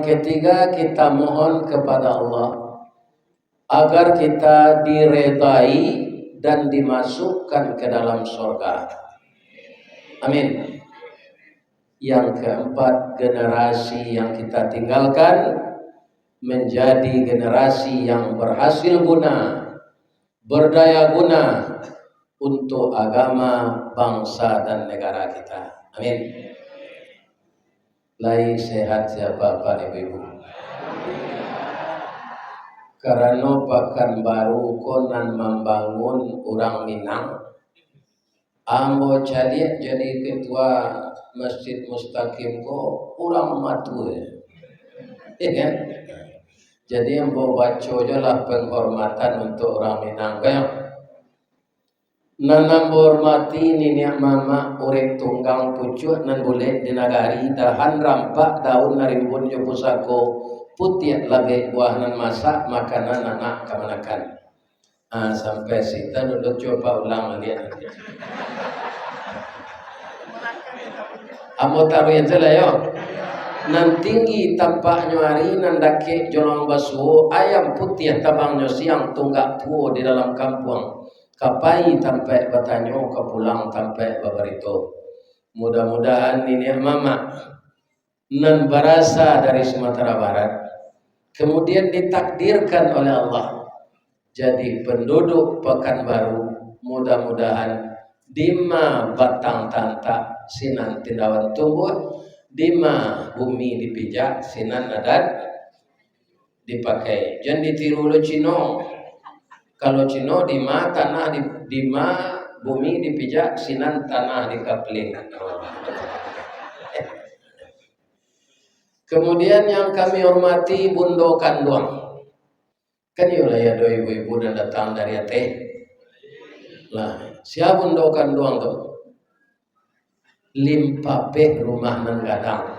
Yang ketiga, kita mohon kepada Allah agar kita diredai dan dimasukkan ke dalam surga. Amin. Yang keempat, generasi yang kita tinggalkan menjadi generasi yang berhasil guna, berdaya guna untuk agama, bangsa dan negara kita. Amin. Lai sehat siapa Bapak Ibu. Karena Pekanbaru konan membangun orang Minang, ambo jadi ketua Masjid Mustaqim ko orang matu ya kan? Jadi ambo baca lah penghormatan untuk orang Minang kayak nanam hormati niniak mama urek tunggang pucuk nan boleh di nagari dahan rampak daun narimbun jo pusako putih lagi buah nan masak makanan anak kemanakan. Sampai kita dulu coba ulang lihat. Amo taruh yang jelas yo. Nan tinggi tampak nyuari nan dake jolong basuh ayam putih tabangnya siang tunggak puo di dalam kampung. Kapai tampai batanyo kepulang tampai babarito. Mudah-mudahan ini mama nan berasal dari Sumatera Barat kemudian ditakdirkan oleh Allah jadi penduduk Pekanbaru. Mudah-mudahan dima batang tanta sinan tindawan tumbuh, dima bumi dipijak sinan adat dipakai. Jangan ditiru lo Cino. Kalau Cino dima tanah dima bumi dipijak sinan tanah dikapling. Kemudian yang kami hormati Bundo Kanduang. Kan yolah ya do ibu-ibu dan datang dari Aceh. Lah, siapa Bundo Kanduang tuh? Limpape rumah nan gadang.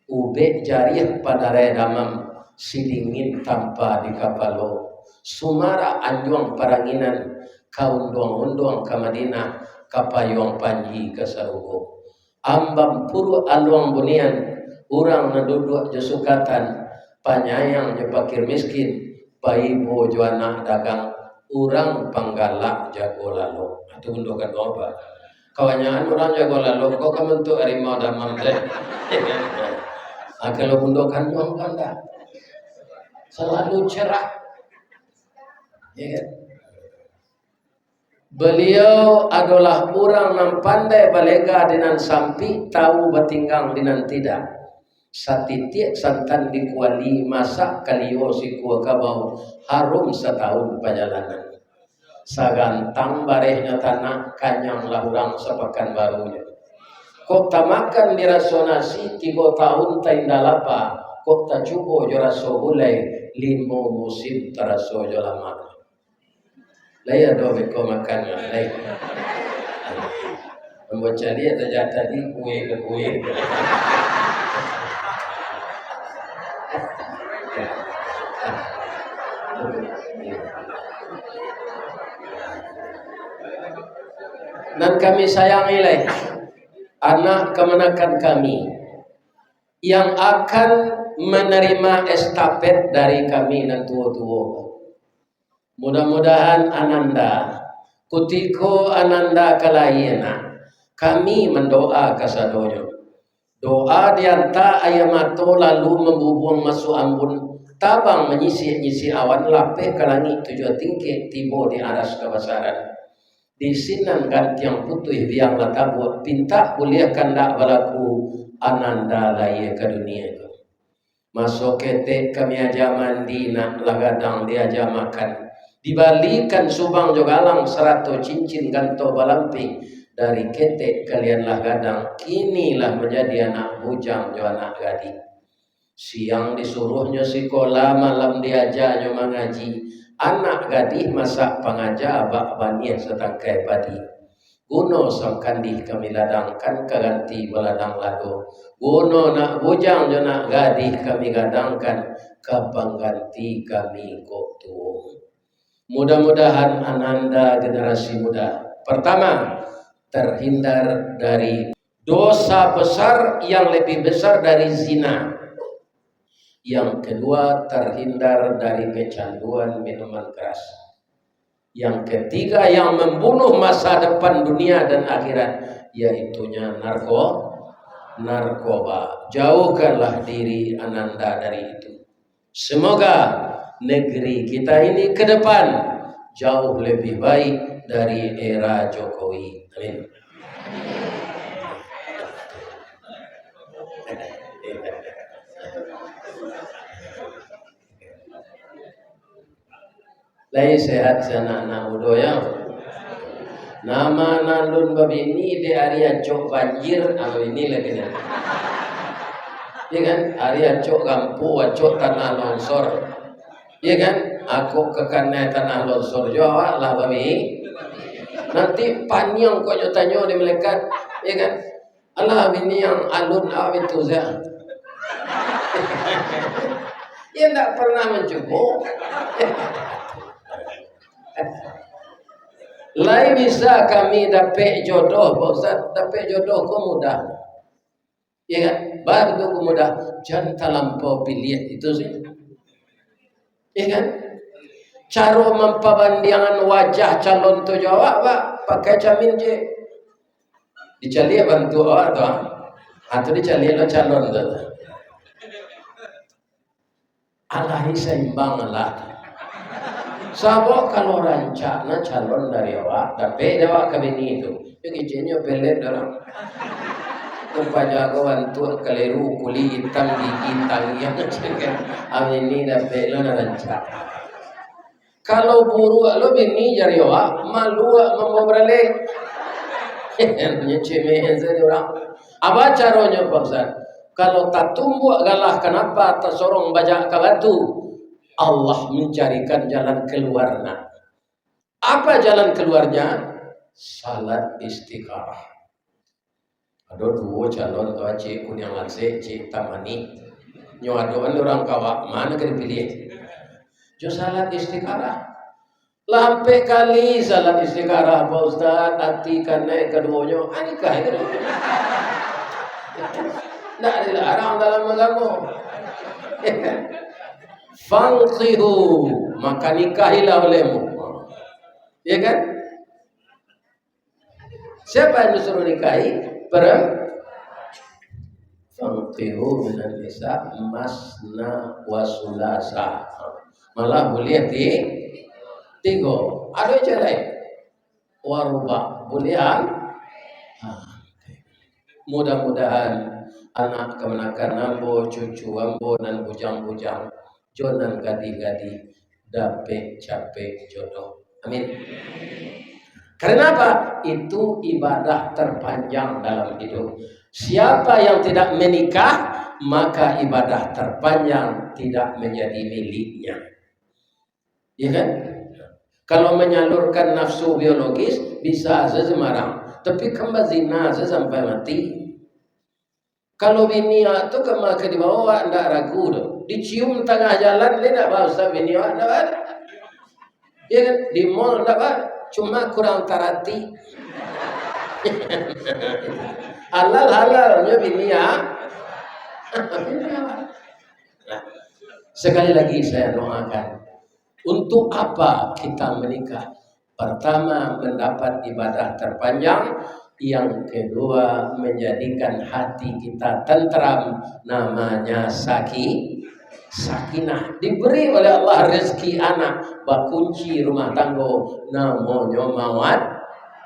Ube jariah pada redamam silingin tanpa di kapalo. Sumara anjuang paranginan kaunduang-unduang ke Madinah kapayuang panji ke Sarugo. Ambam puru aluang bunian orang naduduk jesukatan panyayang jepakir miskin paibo juana dagang orang panggalak jago lalu itu undukan apa kawannya orang jago lalu kok kamu tuh harimau damam teh kalau undukan uang anda selalu cerah ya kan? Beliau adalah orang yang pandai balega dengan sampi tahu batinggang dengan tidak. Satitik santan dikuali masak kalio si kuah kabau harum setahun perjalanan. Sagantang barehnya tanah kanyang lahurang sepekan barunya. Kok tak makan dirasonasi 3 tahun taindalapa. Kok tak cubo joraso hulai 5 musim teraso jolama. Laya do beko makan lay. Membaca dia saja tadi kue ke kue. Dan kami sayangi lay anak kemenakan kami yang akan menerima estafet dari kami dan tua-tua. Mudah-mudahan Ananda kutiko Ananda kalayena kami mendoa kasadonyo doa dianta ayamato lalu membubuang masuk ambun tabang menyisi-nyisi awan lapeh ke langit 7 tingkit tibo di aras kebesaran di sinan gantiang putih biang latabut pinta kuliah kandak balaku Ananda laya ke dunia itu masuk ketek kami aja mandi nak lagadang dia aja makan dibalikan subang jogalang 100 cincin ganto balamping dari ketek kalianlah gadang inilah menjadi anak bujang jo anak gadi siang disuruhnya sekolah malam diajarnya mengaji anak gadih masak pangaja bak banian setangkai padi guno sangkandih kami ladangkan keganti baladang lado guno nak bujang jo nak gadih kami gadangkan kapang ganti kami kok tuh. Mudah-mudahan Ananda generasi muda pertama terhindar dari dosa besar yang lebih besar dari zina. Yang kedua, terhindar dari kecanduan minuman keras. Yang ketiga, yang membunuh masa depan dunia dan akhirat, yaitunya narkoba. Jauhkanlah diri Ananda dari itu. Semoga negeri kita ini ke depan jauh lebih baik dari era Jokowi. Amin. Lai sehat anak-anak udoya. Nama nandun babini di area cok banjir, ini lagi nih. Iya kan? Area cok gampu, cok tanah longsor. Iya kan? Aku kekannya tanah longsor Jawa lah babi. Nanti panjang kok nyotanyo di melekat. Iya kan? Allah ini yang alun awit tu saya. Ia tidak pernah mencoba. Lai bisa kami dapat jodoh, Pak Ustaz. Dapat jodoh kok mudah. Ya kan? Baru itu mudah. Jangan terlampau pilih itu sih. Ya kan? Cara mempabandingan wajah calon tu jawab, Pak, pakai camin je. Dicari bantu awak tu, atau dicari lo calon tu. Allah seimbang lah. Sabok kalau rancak na calon dari awak, tapi awak kebini itu, yang izinnya pelet dalam. Rupanya aku bantu keliru kuli hitam gigi tangian kan, amin ini dapat lo rancak. Kalau buru lo bini jari awak, malu mau beralih. Punya cemeh saja orang. Apa caranya Pak Ustaz? Kalau tak tumbuh galah kenapa tersorong bajak ke batu? Allah mencarikan jalan keluarnya. Apa jalan keluarnya? Salat istiqarah. Ada dua calon tua cik kunyang lanse, cik tamani. Nyawadoan orang kawak mana kena pilih? Jo salat istiqarah. Lampe kali salat istiqarah Pak Ustaz, hati kena keduanya. Anikah itu? Tidak dilarang dalam agama. Fanqihu, maka nikahilah olehmu. Ya kan? Siapa yang disuruh nikahi? Fanqihu minan nisa masna wa sulasa. Malah boleh tiga. Ada cara waruba bolehan. Mudah-mudahan anak kemenakan ambo, cucu ambo dan bujang-bujang jonan gadi-gadi dapat capek jodoh. Amin. Karena apa? Itu ibadah terpanjang dalam hidup. Siapa yang tidak menikah, maka ibadah terpanjang tidak menjadi miliknya. Ya kan? Kalau menyalurkan nafsu biologis bisa sesemarang, tapi kembali zina sampai mati. Kalau bini itu kembali ke dibawa, tidak ragu tuh. Dicium tengah jalan, dia tidak bahasa bini tidak ada. Ya kan? Di mall tidak ada, cuma kurang tarati. Halal-halalnya bini ya. Nah, sekali lagi saya doakan. Untuk apa kita menikah? Pertama, mendapat ibadah terpanjang. Yang kedua, menjadikan hati kita tentram, namanya sakinah. Diberi oleh Allah rezeki anak, bakunci rumah tanggo, namanya mawat.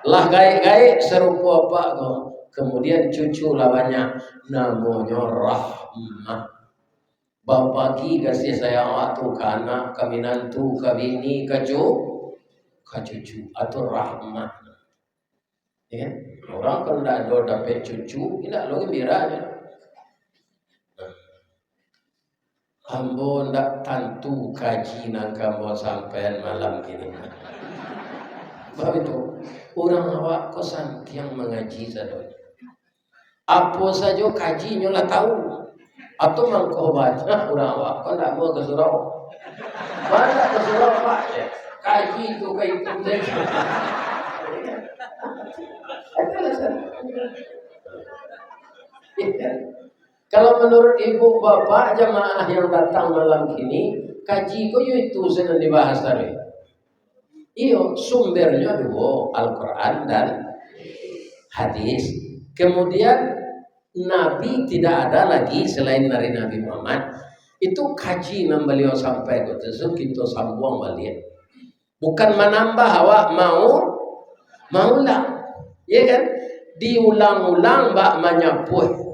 Lah gaik-gaik serupa apa kok. Kemudian cucu lawannya, namanya rahmah. Bapaki kasih sayang waktu ke anak, ke minantu, ke bini, ke cucu atau rahmat. Ya, orang kalau tidak ada dapat cucu, tidak lagi biranya. Ambo tidak tantu kaji nak kamu sampai malam ini. Sebab itu orang awak kosan yang mengaji saja. Apa saja kaji nyola tahu. Atau mangkau baca orang awak kau tidak mau ke surau. Mana ke surau Pak? Kaji itu ke itu saja. Kalau menurut ibu bapak jamaah yang datang malam ini, kaji ko itu sedang dibahas tadi. Iyo sumbernya dua Al-Quran dan hadis. Kemudian Nabi tidak ada lagi selain dari Nabi Muhammad. Itu kaji yang beliau sampaikan itu kita sambung balik. Bukan menambah awak maulah, ya kan? Diulang-ulang bak menyapuh.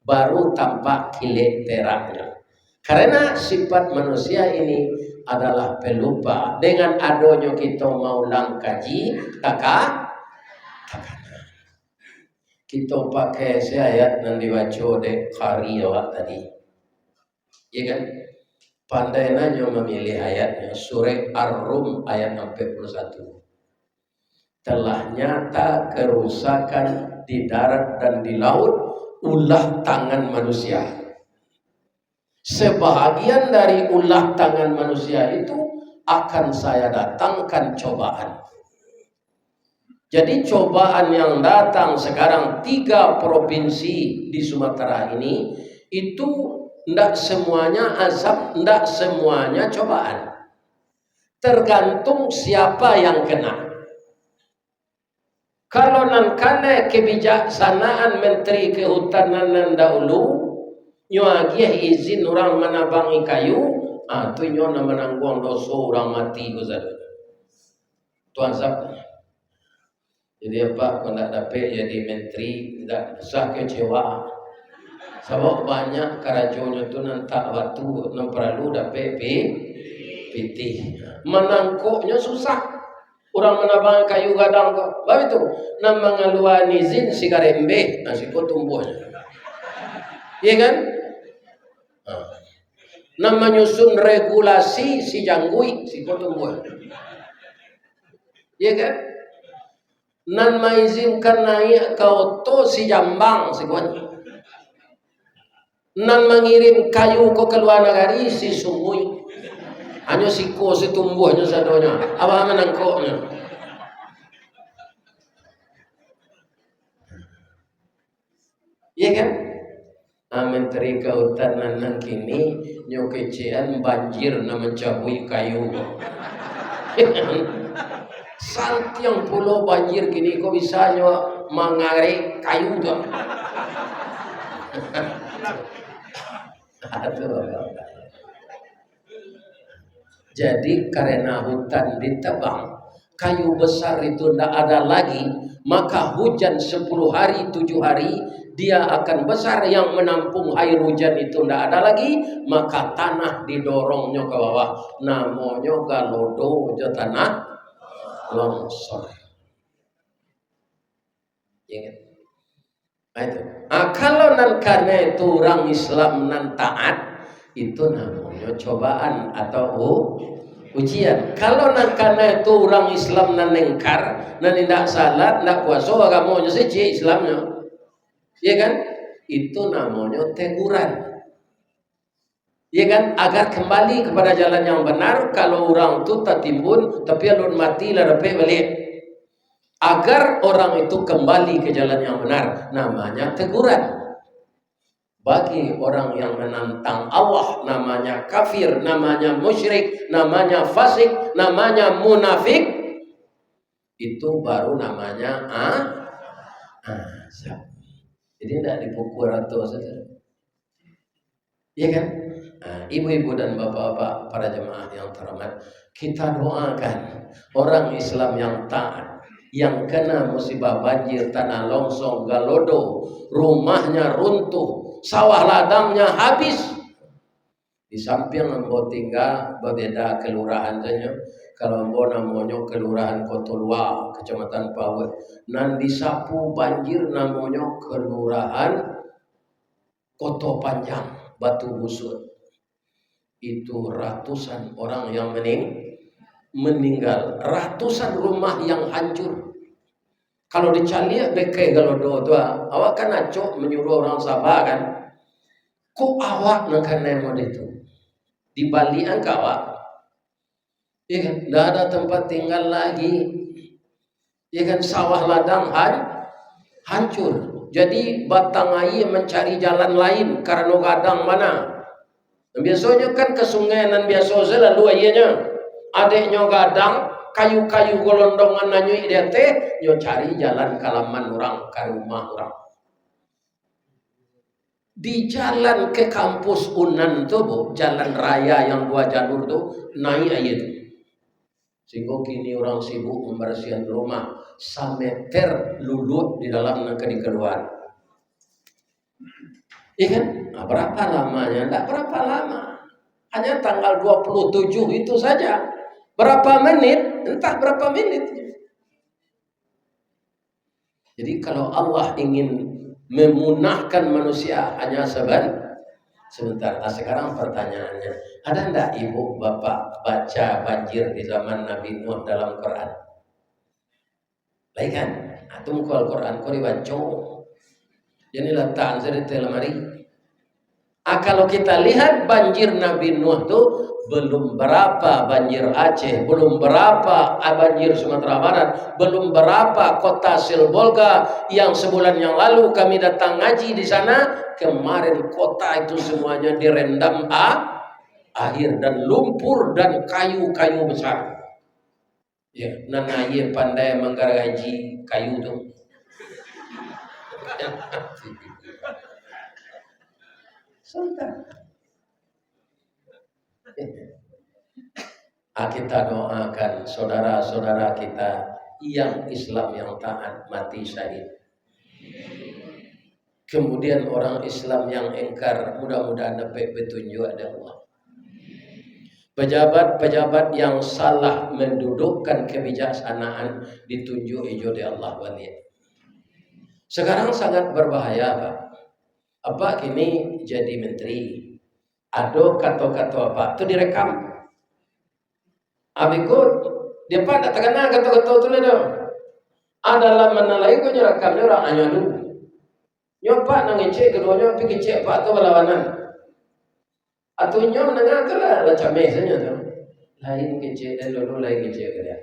Baru tampak kilet teraknya. Karena sifat manusia ini adalah pelupa. Dengan adanya kita mau ulang kaji, takkan kita pakai ayat yang dibaca oleh Qari tadi. Ya kan? Pandai nanya memilih ayatnya. Surah Ar-Rum ayat 41. Telah nyata kerusakan di darat dan di laut ulah tangan manusia. Sebahagian dari ulah tangan manusia itu akan saya datangkan cobaan. Jadi cobaan yang datang sekarang 3 provinsi di Sumatera ini itu tidak semuanya azab, tidak semuanya cobaan. Tergantung siapa yang kena. Kalau nangkana kebijaksanaan Menteri Kehutanan dan dahulu nyagiah izin orang menabangi kayu, tu nyona menangguang dosa orang mati guzar. Tuan Zab. Jadi apa kalau tidak dapat jadi menteri, tidak usah kecewa. Sebab banyak kerajonya tu nantak waktu nan perlu dapat PT. Menangkuknya susah. Orang menabang kayu gadang kok. Baik itu. Nam mengeluarkan izin si karembe, nasi ko tumbuhnya. Iya kan? Nam menyusun regulasi si janggui, si ko tumbuhnya. Iya kan? Nan mengizinkan naik ke oto si jambang, si ko. Nan mengirim kayu ke luar negeri si sungui. Hanya siko si tumbuhnya sadonya. Apa menangkuknya? Iya kan? Menteri Kehutanan nang kini nyokecian banjir na mencabui kayu. Santiang pulau banjir kini kok bisa nyo mengarik kayu tuh. Jadi karena hutan ditebang, kayu besar itu tidak ada lagi, maka hujan 10 hari 7 hari dia akan besar, yang menampung air hujan itu tidak ada lagi, maka tanah didorongnya ke bawah, namanya galodo jo tanah longsor. Ya. Nah, itu. Kalau karena itu orang Islam nan taat, itu namanya cobaan atau ujian. Kalau karena itu orang Islam nan nengkar, nan tidak salat, tidak puasa, agamanya saja Islamnya, ya kan? Itu namanya teguran, ya kan? Agar kembali kepada jalan yang benar. Kalau orang itu tak timbun, tapi alun mati lah dapat balik. Agar orang itu kembali ke jalan yang benar, namanya teguran. Bagi orang yang menantang Allah, namanya kafir, namanya musyrik, namanya fasik, namanya munafik. Itu baru namanya azab. Jadi tidak dipukul atau saja. Iya kan? Ibu-ibu dan bapak-bapak, para jemaah yang terhormat, kita doakan orang Islam yang taat, yang kena musibah banjir, tanah longsor, galodo, rumahnya runtuh, sawah ladangnya habis. Di samping embo tinggal berbeda kelurahan saja. Kalau embo namanya kelurahan Kotolua, kecamatan Pawe, nan disapu banjir namanya kelurahan Koto Panjang, Batu Busut. Itu ratusan orang yang meninggal, ratusan rumah yang hancur. Kalau dicari bekai galodo tu, awak kan acok menyuruh orang Sabah kan, kok awak nak kena model itu di Bali angka awak, ya kan, dah ada tempat tinggal lagi, ya kan, sawah ladang hancur. Jadi batang air mencari jalan lain karena gadang mana. Biasanya kan ke sungai nan biasa lalu ayahnya. Adiknya gadang, kayu-kayu golondongan nanyo dia teh, nyo cari jalan kalaman orang ke rumah orang. Di jalan ke kampus Unan tuh, Bu, jalan raya yang 2 jalur tuh naik aja tuh. Sehingga kini orang sibuk membersihkan rumah, sameter lulut di dalam dan di keluar. Iya kan? Nah, berapa lamanya? Tidak berapa lama. Hanya tanggal 27 itu saja. Berapa menit? Entah berapa menit. Jadi kalau Allah ingin memunahkan manusia hanya sebentar. Nah, sekarang pertanyaannya, ada enggak ibu bapak baca banjir di zaman Nabi Nuh dalam Quran? Baik kan? Atum kal Quran ko dibaca. Jadi letakkan di lemari. Kalau kita lihat banjir Nabi Nuh itu belum berapa banjir Aceh, belum berapa banjir Sumatera Barat, belum berapa kota Silbolga yang sebulan yang lalu kami datang ngaji di sana. Kemarin kota itu semuanya direndam air dan lumpur dan kayu-kayu besar. Ya, nana ye pandai menggargaji kayu tuh. Kita doakan saudara-saudara kita yang Islam yang taat mati syahid. Kemudian orang Islam yang engkar mudah-mudahan dapat petunjuk dari Allah. Pejabat-pejabat yang salah mendudukkan kebijaksanaan ditunjuk hijau di Allah wali. Sekarang sangat berbahaya, Pak. Apa kini jadi menteri? Ada kata-kata apa? Itu direkam. Abikut dia pada terkena kata-kata itu dong. Adalah menalai ko nyerekamnya orang anyadu. Nyopa nangecek keduanya pergi cek Pak tu berlawanan. Atau nyom nengah tu lah came saja tu. Lain kecek dan dulu lain kecek dia.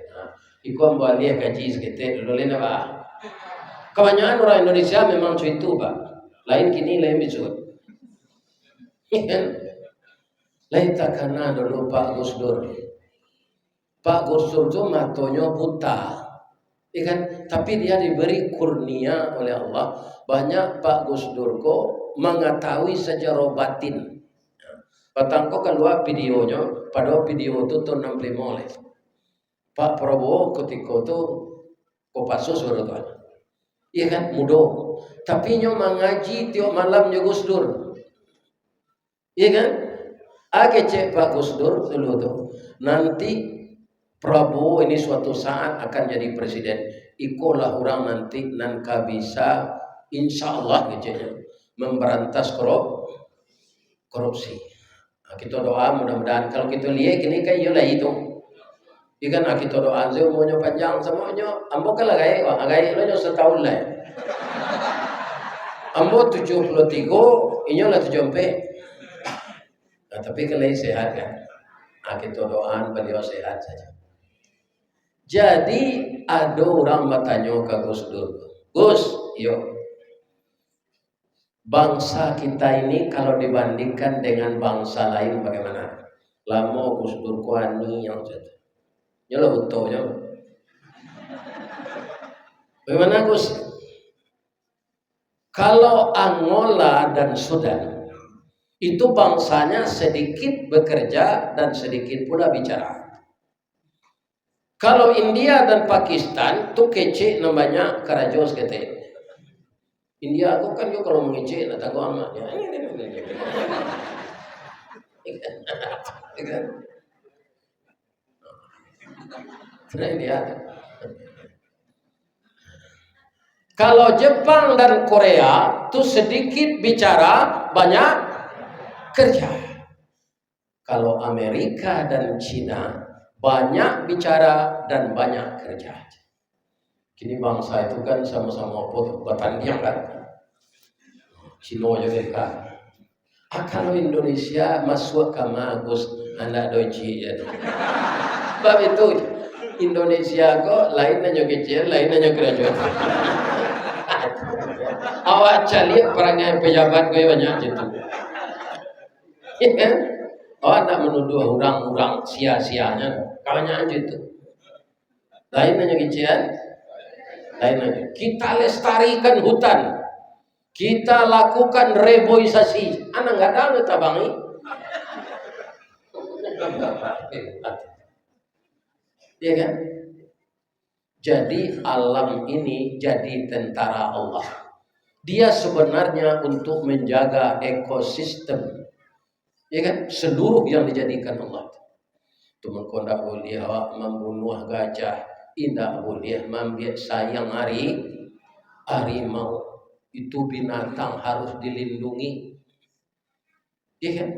Iko ambil dia kaji sekitar dulu lain apa? Kebanyakan orang Indonesia memang itu, Pak. Lain kini lain bisul. Lain tak kena dulu Pak Gus Dur. Pak Gus Dur itu matonya buta, kan? Tapi dia diberi kurnia oleh Allah. Banyak Pak Gus Dur kok mengetahui sejarah batin. Patangko keluar videonya, pada video itu tahun 65 oleh Pak Prabowo ketika itu Kopassus berdoa. Iya kan, mudo. Tapi nyo mengaji tiap malam nyo Gus Dur. Iya kan? Cek Pak Gus Dur dulu tuh. Nanti Prabowo ini suatu saat akan jadi presiden. Ikolah orang nanti nanka bisa insya Allah gitu, memberantas korupsi. Nah, kita doa mudah-mudahan kalau kita lihat ini kan yola itu. Ikan kita doa sih umurnya panjang semuanya. Ambo kalah gaya lo setahun lah. Ambo 73, ini lah 74. Nah, tapi kalau sehat kan. Nah, kita doa beliau sehat saja. Jadi ada orang bertanya ke Gus Dur, Gus, yuk, bangsa kita ini kalau dibandingkan dengan bangsa lain bagaimana? Lama Gus Dur kuani yang jatuh. Nyala betulnya. Bagaimana Gus? Kalau Angola dan Sudan itu bangsanya sedikit bekerja dan sedikit pula bicara. Kalau India dan Pakistan tuh kece namanya karajos kete. India aku kan juga kalau mengece nak tahu amatnya. Kalau Jepang dan Korea tuh sedikit bicara banyak kerja. Kalau Amerika dan Cina banyak bicara dan banyak kerja. Kini bangsa itu kan sama-sama bertanding kan. Cina juga kan. Kalau Indonesia masuk ke magus anak doji ya. Sebab itu Indonesia kok lain hanya kecil, lain hanya kerajaan. Awak cari perangai pejabat gue banyak gitu. Ya kan? Awak tak menuduh orang-orang sia-sianya. Kawannya aja itu. Lain aja kician. Lain aja. Kita lestarikan hutan. Kita lakukan reboisasi. Anak nggak tahu tabangi. Ya kan? Jadi alam ini jadi tentara Allah. Dia sebenarnya untuk menjaga ekosistem. Ya kan? Seluruh yang dijadikan Allah. Tuman kondak boleh awak membunuh gajah, tidak boleh membiak sayang harimau. Itu binatang harus dilindungi. Ya kan?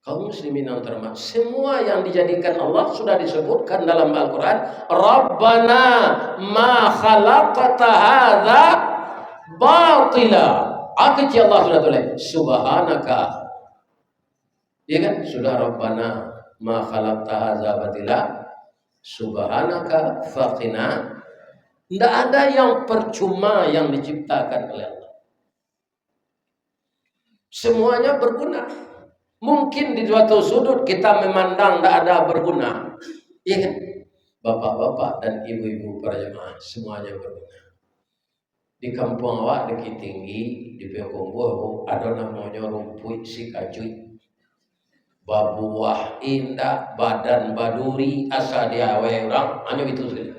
Kaum muslimin yang terhormat, semua yang dijadikan Allah sudah disebutkan dalam Al-Quran. Rabbana ma khalaqta hadza batila. Akhirnya Allah sudah tulis subhanaka. Ya kan? Sudah Rabbana ma khalaqta hadza batila subhanaka faqina. Tidak ada yang percuma yang diciptakan oleh Allah. Semuanya berguna. Mungkin di suatu sudut kita memandang tidak ada berguna. Iya kan? Bapak-bapak dan ibu-ibu para jemaah semuanya berguna. Di kampung awak Bukit Tinggi di Pekombo ada namanya rumput si kacuy. Babuah indah badan baduri asa dia orang hanya itu saja.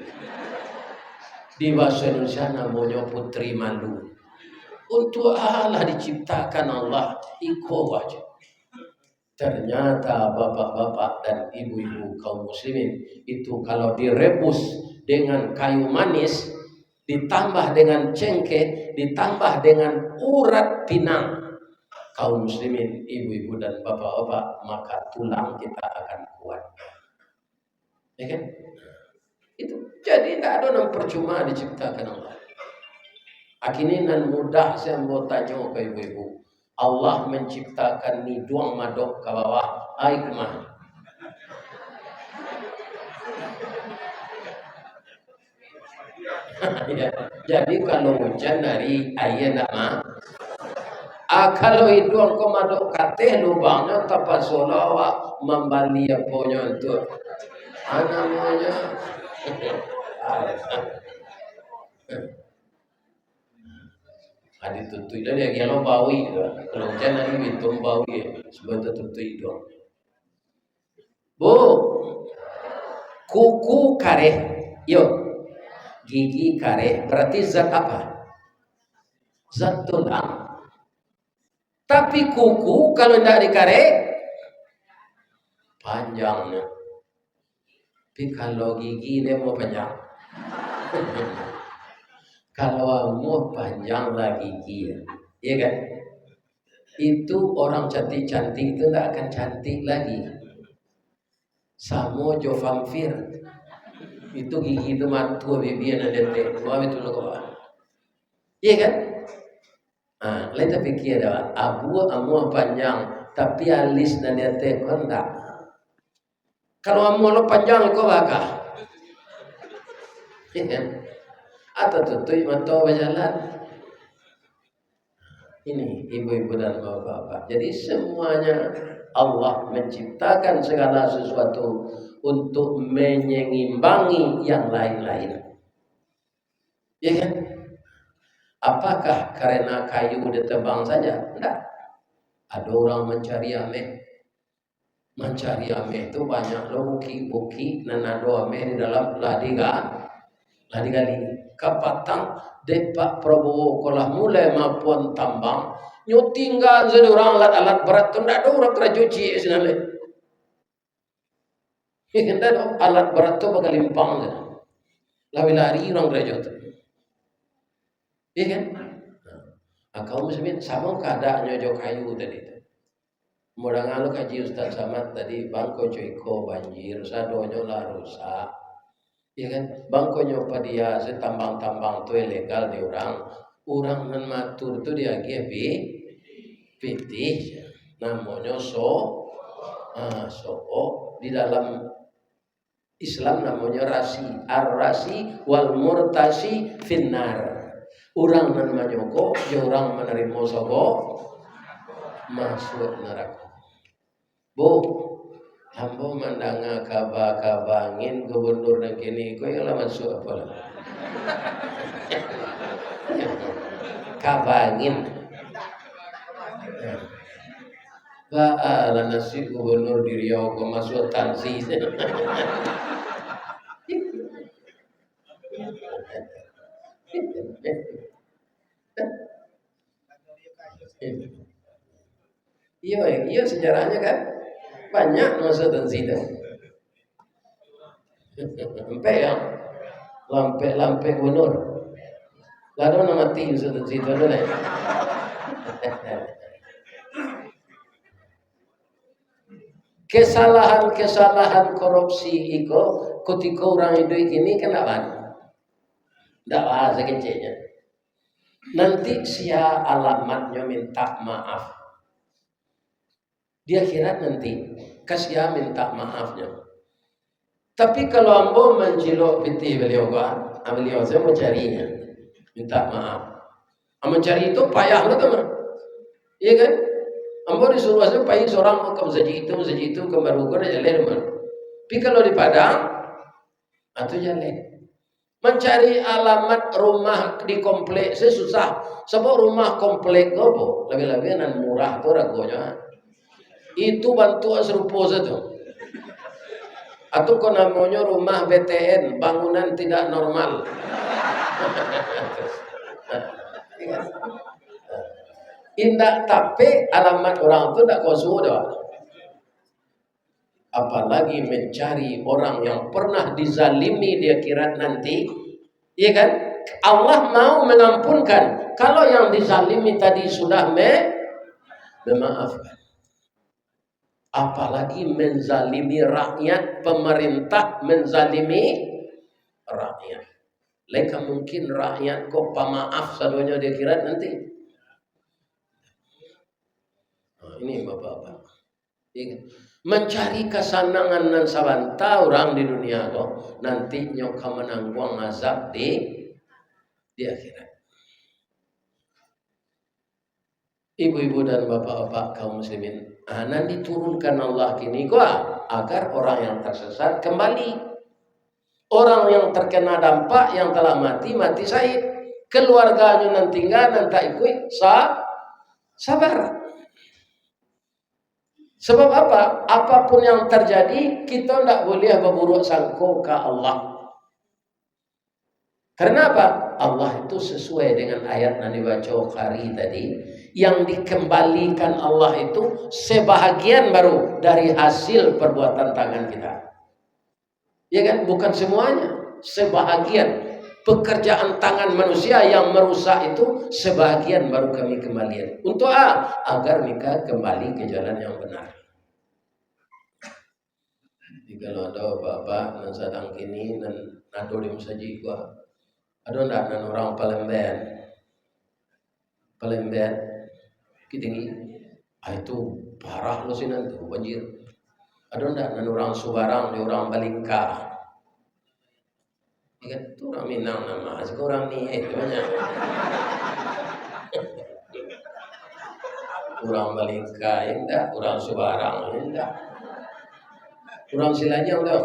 Di bahasa Indonesia namanya putri malu. Untuk Allah diciptakan Allah iko wajah. Ternyata bapak-bapak dan ibu-ibu kaum muslimin itu kalau direbus dengan kayu manis, ditambah dengan cengkeh, ditambah dengan urat pinang, kaum muslimin, ibu-ibu dan bapak-bapak, maka tulang kita akan kuat. Ya kan? Itu jadi tidak ada yang percuma diciptakan Allah. Akhirnya mudah saya mau tanya ke ibu-ibu. Allah menciptakan niduang madok ke bawah air kemana? Ya. Jadi kalau hujan dari air nama, kalau hiduang ko madok kate lubangnya tapasolawa membali aponya itu, namanya. Ada tutui dan yang kalau bawi, kalau hujan hari hitung bawi sebentar tutui dong. Bu, kuku kare, yo, gigi kare, berarti zat apa? Zat tulang. Tapi kuku kalau tidak dikare, panjangnya. Tapi kalau gigi dia mau panjang. Kalau mau panjang lagi gigi, ya kan? Itu orang cantik-cantik itu tidak akan cantik lagi. Samo jo vampir. Itu gigi itu matu bibi ada dete. Wah itu loh. Iya kan? Lain tapi kira abu amu panjang tapi alis dan dete kondak. Kalau amu lo panjang kau bakal. Iya kan? Atau tutui mata berjalan. Ini ibu-ibu dan bapak-bapak. Jadi semuanya Allah menciptakan segala sesuatu untuk menyengimbangi yang lain-lain. Ya kan? Apakah karena kayu ditebang saja? Tidak. Ada orang mencari ameh. Mencari ameh itu banyak loh buki-buki dan ada ameh di dalam ladigali. Kapatang Pak Prabowo kolah mulai maupun tambang nyu tinggal sedurang alat-alat berat tu ndak ada orang kerajuci sebenarnya. Tidak ada alat berat tu bakal limpang saja. Lari orang kerajut. Iya kan? Kaum muslimin sama keadaannya jo kayu tadi. Mudah ngalu kaji Ustaz Samad tadi bangko cuiko banjir sadonyo lah rusak. Ya kan, bangkonya dia setambang-tambang tu ilegal di orang matur tu dia GP pitih namanya so di dalam Islam namanya rasi, ar-rasi wal murtasi finnar. Orang nan manyoko, orang menerima sobo masuk neraka. Bu, ambo mandanga kabangin gubernur dan kini ko yang masuk apa lah? Kabangin. Ba'ala nasi gubernur di Riau ko masuk tansi. Iya sejarahnya kan banyak masa tansi itu. Sampai yang lampe gubernur. Lalu nama mati masa tansi itu dulu. Kesalahan korupsi itu ketika orang itu ini kenapa? Tidak bahasa kecilnya. Nanti sia alamatnya minta maaf. Dia kira nanti kasih minta maafnya. Tapi kalau ambo menjilok piti beliau saya mau carinya, minta maaf. Mencari itu payah lah teman. Iya kan? Ambo disuruh saya payah seorang ke masjid itu ke Barugur jalan teman. Tapi kalau di Padang atau jalan. Mencari alamat rumah di komplek saya susah. Sebab rumah komplek gobo lebih-lebih nan murah tuh ragonya. Itu bantu serupa saja. Atau kau namanya rumah BTN, bangunan tidak normal. Indah tapi alamat orang itu tidak kau sudah. Apalagi mencari orang yang pernah dizalimi dia kira nanti, iya kan? Allah mau mengampunkan kalau yang dizalimi tadi sudah memaafkan. Apalagi menzalimi rakyat, pemerintah menzalimi rakyat. Leka mungkin rakyat kok pemaaf sadonya dia kira nanti. Nah, ini bapak-bapak. Mencari kesenangan dan sabanta orang di dunia kok nanti nyoka menanggung azab di akhirat. Ibu-ibu dan bapak-bapak kaum muslimin, nanti turunkan Allah kini gua agar orang yang tersesat kembali, orang yang terkena dampak yang telah mati syahid, keluarganya nanti nanti ikut sabar. Sebab apa? Apapun yang terjadi, kita tidak boleh berburuk sangka ke Allah. Karena apa? Allah itu sesuai dengan ayat yang dibaca hari tadi, yang dikembalikan Allah itu sebahagian baru dari hasil perbuatan tangan kita. Ya kan? Bukan semuanya, sebahagian. Pekerjaan tangan manusia yang merusak itu sebahagian baru kami kembalikan. Untuk agar mereka kembali ke jalan yang benar. Jadi kalau ada bapak dan sedang kini dan nado di masjid gua, ada ndak nan orang Palembang kitinggi, itu parah lo sih nanti banjir. Ada ndak nan orang Subarang, di orang Balingka. Itu orang Minang nama, sekarang nih banyak. Orang Balingka enggak, orang Subarang enggak. Orang Silajang tuh.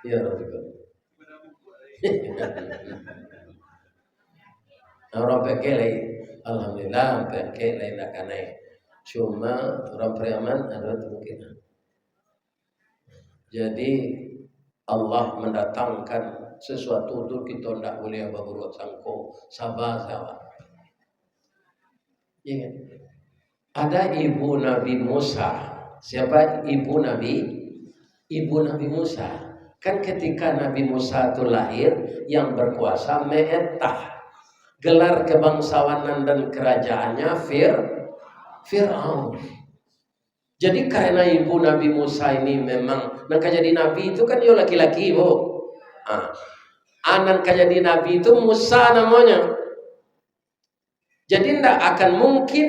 Iya, orang Pekele, alhamdulillah Pekele nak kanai. Cuma orang Priaman ada kemungkinan. Jadi Allah mendatangkan sesuatu itu kita tidak boleh berbuat sangko, sabar. Ya. Ada ibu Nabi Musa. Siapa ibu Nabi? Ibu Nabi Musa. Kan ketika Nabi Musa itu lahir, yang berkuasa Me'etah. Gelar kebangsawanan dan kerajaannya Fir'aun. Jadi karena ibu Nabi Musa ini memang nak jadi nabi itu kan dia laki-laki, Bu. Anak jadi nabi itu Musa namanya. Jadi tidak akan mungkin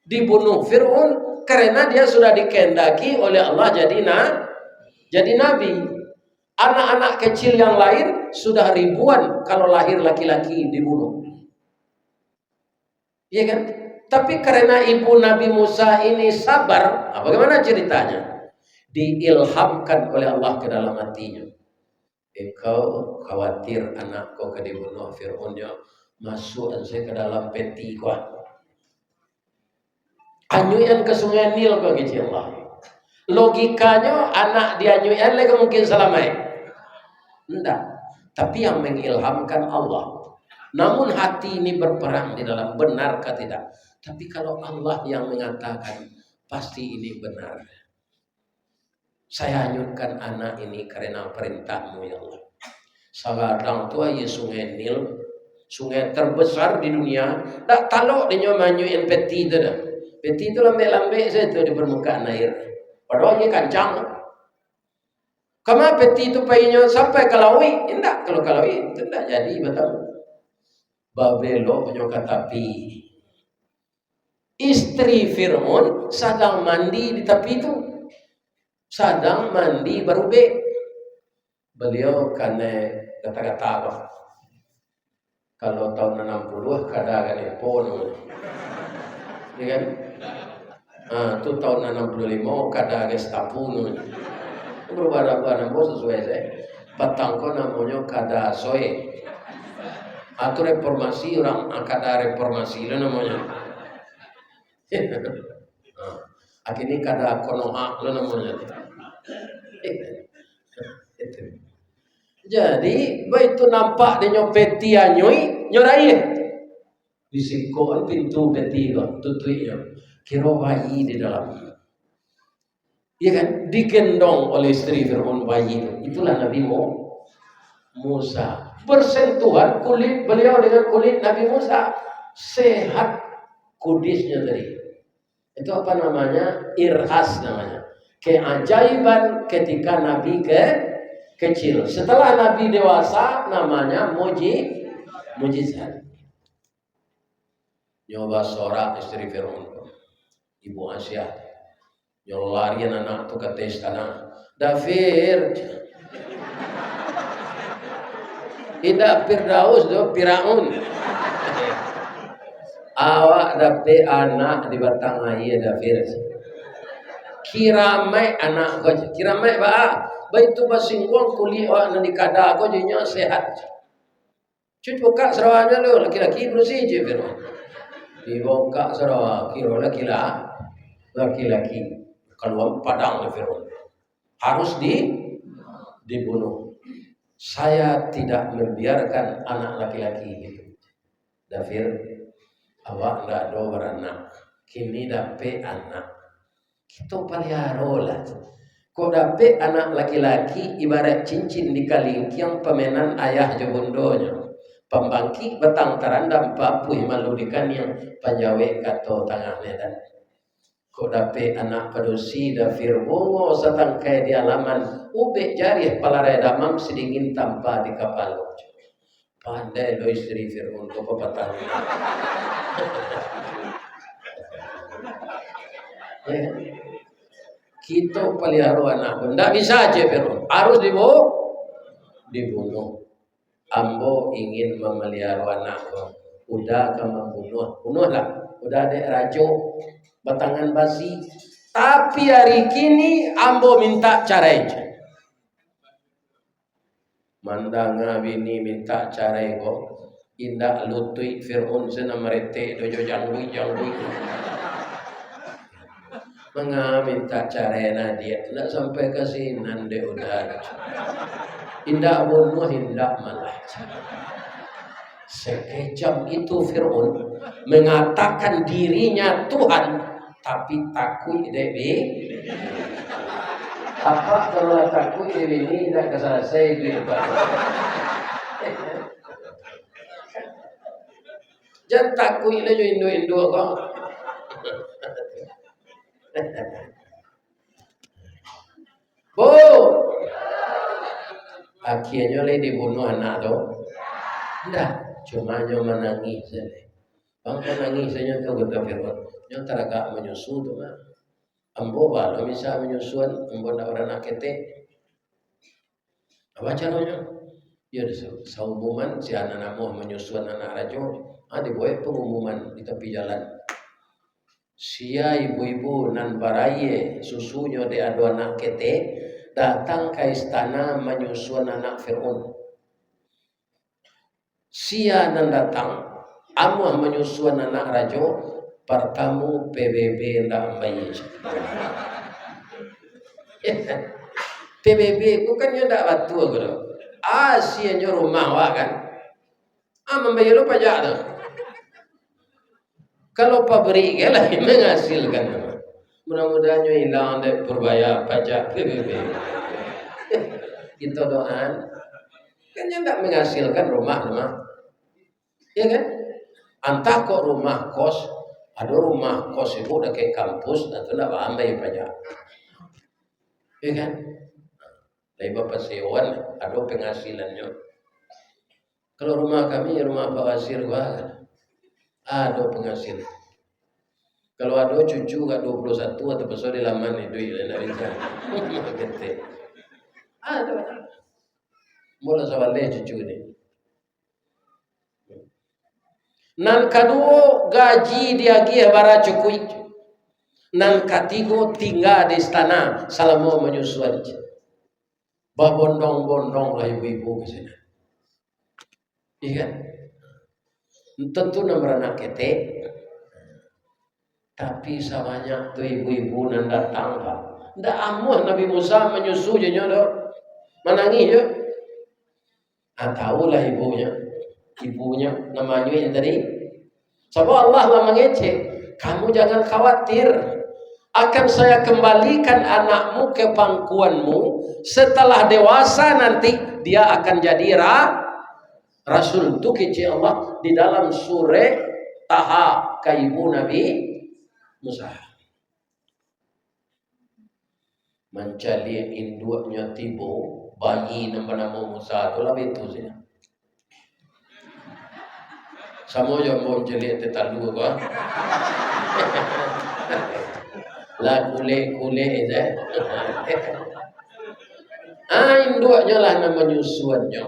Dibunuh Fir'aun karena dia sudah dikehendaki oleh Allah jadi nabi. Anak-anak kecil yang lain sudah ribuan kalau lahir laki-laki dibunuh. Iya kan? Tapi karena ibu Nabi Musa ini sabar, bagaimana ceritanya? Diilhamkan oleh Allah ke dalam hatinya. Engkau khawatir anakku ke dibunuh Fir'aunnya, masuk saya ke dalam peti kau. Anyuyan ke sungai Nil kau kecil Allah. Logikanya anak dianyuyan lagi mungkin selamai. Tidak, tapi yang mengilhamkan Allah. Namun hati ini berperang di dalam benarkah tidak. Tapi kalau Allah yang mengatakan pasti ini benar. Saya hanyutkan anak ini karena perintahmu ya Allah. Saladang tua ya sungai Nil, sungai terbesar di dunia. Tak talok dia manyuin peti itu dah. Peti itu lambe-lambe saya itu di permukaan air. Padahal dia kancang. Kama peti itu payahnya sampai Kalawi, tidak kalau Kalawi tidak jadi betul. Babelo punya katapi. Istri Fir'aun sedang mandi di tepi itu, sedang mandi baru be. Beliau karena kata-kata apa? Kalau tahun 60 kada kan pon, ya kan? Itu tahun 65 kada gestapu. Berubah-ubah namo sesuai saya. Batangko namanya kada soe. Atau reformasi orang kada reformasi lah namanya. Akhirnya kada konoha lah namanya. Jadi begitu nampak dia nyopeti anyoi nyorai. Bisikoan pintu peti kok tutui kira bayi di dalam. Iya kan? Digendong oleh istri Fir'aun bayi itu. Itulah Nabi Musa. Bersentuhan kulit beliau dengan kulit Nabi Musa. Sehat kudisnya tadi. Itu apa namanya? Irhas namanya. Keajaiban ketika Nabi kecil. Setelah Nabi dewasa namanya mujizat. Nyoba sorak istri Fir'aun. Ibu Asia. Yang larian anak tu kata istana, Dafir, tidak Firdaus do Firaun. Awak dapat anak di batang air Dafir. Kiramai anak kau, kiramai baitu basingkong kulit awak nanti kada kau jadinya sehat. Cuci serawanya lo laki-laki bersih je Firaun. Dibongkak serawa kira laki-laki. Keluar padang oleh Fir'aun harus dibunuh. Saya tidak membiarkan anak laki-laki itu. Dafir, awak nggak ada beranak, kini dapet anak. Kita pelihara lah. Kau dapet anak laki-laki ibarat cincin di kalingkiang pemenan ayah jabundonya. Pembangki betang terandam papui maludikan yang panjawe kato tengah medan. Kau dapet anak padusi Dafir bongo setangkai di halaman ube jari palarai damam sedingin tanpa di kapal. Pandai lo istri Fir'aun kau pepatah. Kita pelihara anak benda bisa aja Fir'aun harus dibunuh. Ambo ingin memelihara anak udah kamu bunuhlah. Udah ada rajo batangan basi. Tapi hari kini ambo minta carai. Mandanga bini minta carai kok. Indah lutui Fir'aun sena merete dojo janggui. Menga minta carai dia. Tidak sampai ke sini nande udah. Indah bunuh indah malah. Sekejam itu Fir'aun mengatakan dirinya Tuhan, tapi takut Dewi. Apa kalau takut Dewi ini tidak selesai di depan. Jangan takut itu Indo kok. Bu, akhirnya le dibunuh anak tu. Tidak. Cuma menangis saja. Bangsa nangis saja tu kata Fir'aun. Nyo taraga menyusu tu mah. Ambo balo bisa menyusuan ambo na orang nak kete. Apa caranya? Ya seumuman si anak mau menyusuan anak rajo, dibuat pengumuman di tepi jalan. Sia ibu-ibu nan baraye susunya di adu anak kete datang ke istana menyusuan anak Fir'aun. Sia nan datang amuah menyusuan anak rajo pertamu PBB ndak bayi. PBB bukannya ndak batu gitu. Sianya rumah wa kan. Membayar lo pajak tu. Kalau pabrik lah menghasilkan. Mudah-mudahan hilang dari berbayar pajak PBB. Kita doan kan yang tak menghasilkan rumah. Ya kan? Antah kok rumah kos, ada rumah kos itu udah kayak kampus, atau nak bayar pajak. Ya kan? Dari bapak sewan ada penghasilannya. Kalau rumah kami rumah Pak Wasir ada penghasilan. Kalau ada cucu kat 21 atau besar di laman itu nak bisa. Ada. Mula sawale cucu ni. Nan kedua gaji dia gia bara cukui. Nan ketiga tinggal di istana selama menyusuan. Babondong-bondong lah ibu-ibu ke sini. Iya. Tentu nama anak kete. Tapi samanya tu ibu-ibu nan datang pak. Ndak amuh Nabi Musa menyusu je nyodo. Manangi je. Tahulah ibunya namanya yang tadi. Sebab Allah lah mengecek. Kamu jangan khawatir. Akan saya kembalikan anakmu ke pangkuanmu. Setelah dewasa nanti dia akan jadi Rasul. Itu kecil Allah di dalam surah Taha ke ibu Nabi Musa. Mencari induknya tibo bayi nama Musa itu lebih itu sih. Sama yang mau jelit tetalu apa? Lah kule je. Induknya lah nama nyusuannya.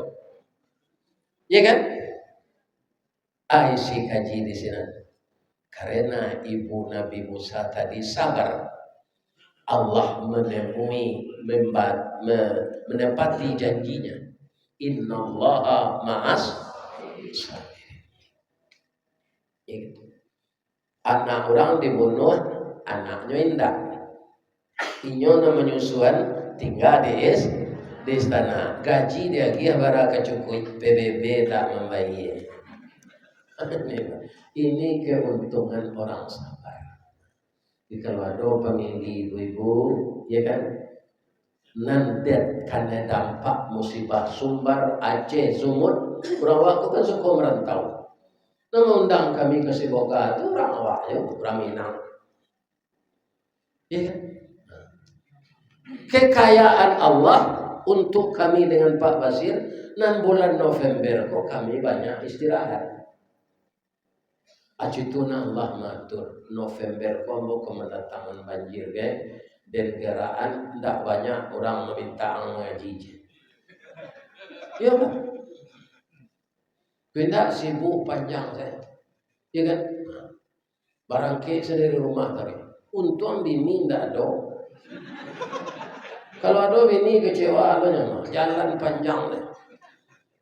Ya kan? Isi kaji di sini. Karena ibu Nabi Musa tadi sabar. Allah menepati janjinya. Innallaha ma'as sabirin. Anak orang dibunuh, anaknya indah. Inyo nama menyusuan tinggal di istana. Gaji dia kia bara kecukui PBB tak membayar. Ini keuntungan orang sabar. Kalau ada pemilih ibu-ibu, ya kan? Nandet karena dampak musibah Sumbar, Aceh, Sumut, orang waktu kan suka merantau. Mengundang kami ke Siboga itu orang awak, orang Minang. Ya kan? Kekayaan Allah untuk kami dengan Pak Basir, nan bulan November kok kami banyak istirahat. Acituna Allah matur November kombo kemendatangan banjir dan geraan tidak banyak orang meminta ngaji. Ya kan? Tidak sibuk panjang saya. Ya kan? Barangke sendiri rumah tadi. Untung bini tidak ada. Kalau ada bini kecewa apa jalan panjang deh.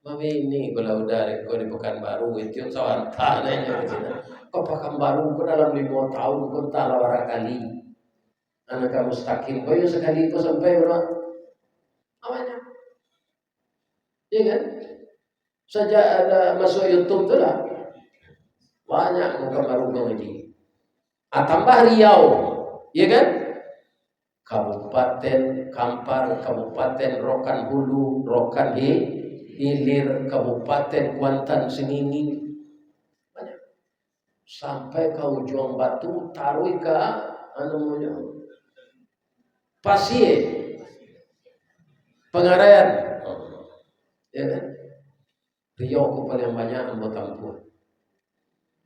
Mami ini kalau udah kau di Pekanbaru itu yang sawan tanahnya di sini. Kau Pekanbaru kau dalam 5 tahun kau tak lawar kali. Anak kamu mustaqim. Kau yang sekali kau sampai berapa? Awalnya, iya kan? Sejak ada masuk YouTube tu lah banyak kau Pekanbaru kau ngaji. Tambah Riau, iya kan? Kabupaten Kampar, Kabupaten Rokan Hulu, Rokan Hilir, Kabupaten Kuantan Sengingi, banyak. Sampai ke ujung Batu, taruh ke Pasir, Pengarayan, ya kan? Riau ku paling banyak anggota kampung.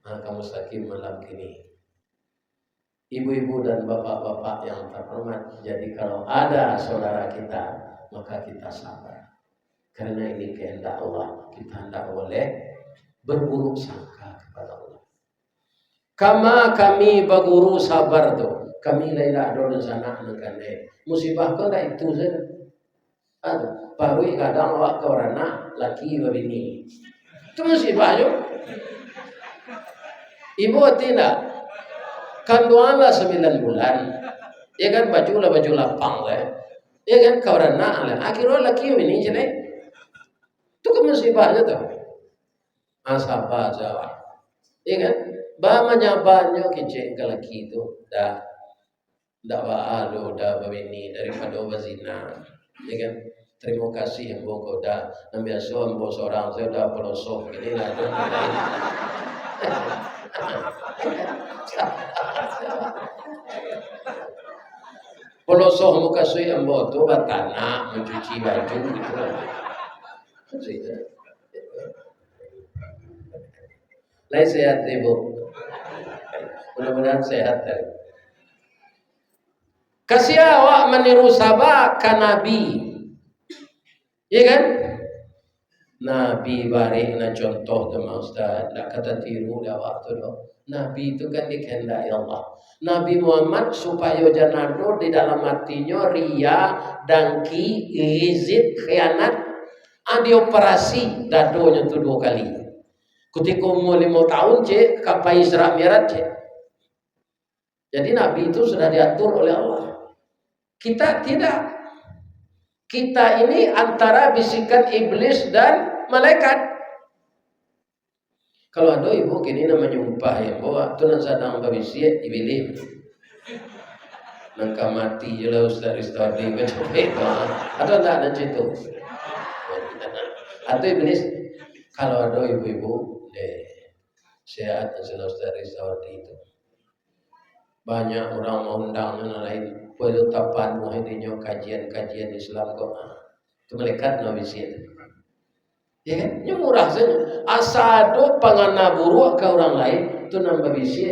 Kamu sakit malam kini. Ibu-ibu dan bapak-bapak yang terhormat, jadi kalau ada saudara kita, maka kita sabar. Karena ini kehendak Allah, kita tidak boleh berburuk sangka kepada Allah. Kama kami baguru sabar tu, kami laila do sana negane. Musibah kau dah itu saja. Aduh, baru kadang awak kau anak laki bini. Itu musibah jo. Ibu tidak. Kandunganlah 9 bulan. Ya kan baju lapang lah. Ya kan kau anak lah. Akhirnya laki bini je. Itu kan musibahnya tu. Asapa jawab. Ya kan? Bamanya banyak kecil ke laki itu dah baalu dah bini daripada berzina. Ya kan? Terima kasih yang boko dah ambil suam bos orang saya dah pelosok ini lah tu. Pelosok muka saya yang tu batana mencuci baju gitu. Lain sehat ibu. Mudah-mudahan sehat. Kasih awak meniru sahabat kan Nabi. Ya kan? Nabi bari na contoh sama Ustaz. Nak kata tiru dah waktu tu. Nabi itu kan dikehendaki Allah. Nabi Muhammad supaya jangan di dalam hatinya ria, dengki, ghizit, khianat. Dioperasi dadonya tu 2 kali. Ketika umur 5 tahun cek kapai Isra Mi'raj cek. Jadi Nabi itu sudah diatur oleh Allah. Kita tidak. Kita ini antara bisikan iblis dan malaikat. Kalau ada ibu kini namanya umpah yang bawa tu nan sadang babisiat iblis. Nangka mati je lah Ustaz Riztadi kecopet. Atau tak ada situ. Atau iblis kalau ada ibu-ibu sehat Ustaz Riztadi itu. Banyak orang mau undang yang lain penetapan muhidinyo kajian-kajian Islam kok. Itu malaikat Nabi siat. Ya kan? Ini murah saja. Asado pangana buruk ke orang lain itu nambah bisi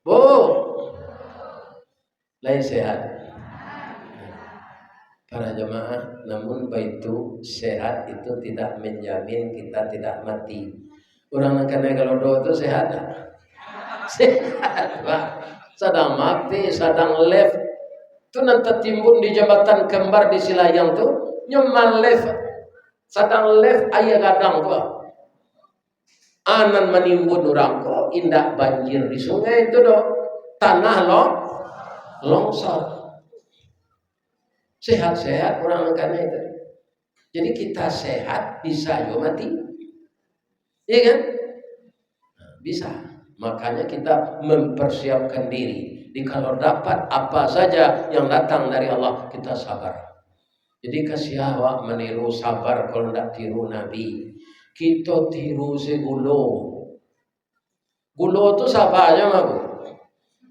Bu, lain sehat. Para jemaah, namun baitu sehat itu tidak menjamin kita tidak mati. Orang kena kalau doa itu sehat tak? Sehat Pak. Sedang mati, sedang left. Itu nanti timbun di jabatan kembar di Silayang tu, nyomal left. Sedang left ayah gadang tu. Anan menimbun orang ko, indah banjir di sungai itu do. Tanah longsor. Sehat-sehat orang kena itu. Jadi kita sehat bisa yo mati. Iya kan? Bisa. Makanya kita mempersiapkan diri. Jadi kalau dapat apa saja yang datang dari Allah, kita sabar. Jadi kasih awak meniru sabar kalau tidak tiru Nabi. Kita tiru segulo. Gulo itu sabarnya mabu.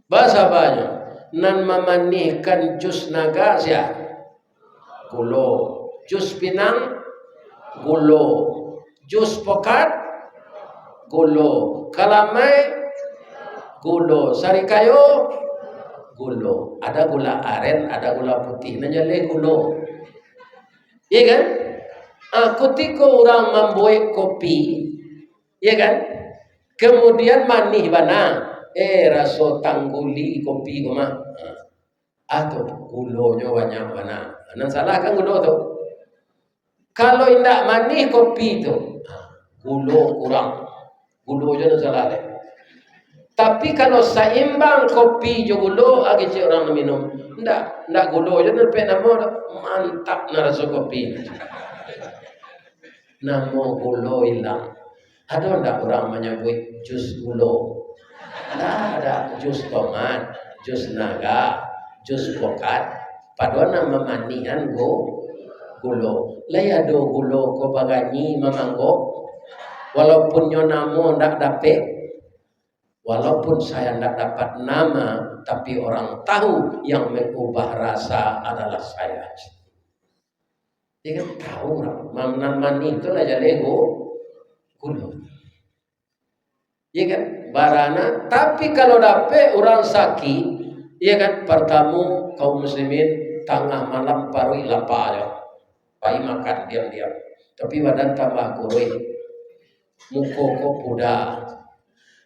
Bahasa banyak. Nan memanihkan jus naga siya. Gulo. Jus pinang. Gulo. Jus pokat. Gulo. Kalamay. Gulo. Sari kayo. Gulo. Ada gula aren, ada gula putih. Nanjale gulo. Iya kan? Ketika orang membuat kopi, iya kan? Kemudian manih bana. Raso tangguli kopi koma. Atau gulonya banyak bana. Nan salah kan gulo tu. Kalau indak manih kopi tu, gulo kurang. Gulo je nan salah deh. Tapi kalau seimbang kopi jo gulo, agi cik orang minum. Ndak gulo je nan pe namo mantap na rasa kopi. Namo gulo hilang. Ada ndak orang menyebut jus gulo? Ndak ada jus tomat, jus naga, jus pokat. Padahal nama manihan gulo. Layado gulo ko bagani mamanggo. Walaupun nyo namo ndak dapet. Walaupun saya tidak dapat nama, tapi orang tahu yang mengubah rasa adalah saya. Dia kan tahu orang. Mamnan mani itu aja lego gulo. Iya kan? Barana, tapi kalau dapet orang sakit, iya kan? Pertamu kaum muslimin tengah malam parui lapa aja. Pai makan diam-diam. Tapi badan tambah kurui. Mukoko puda.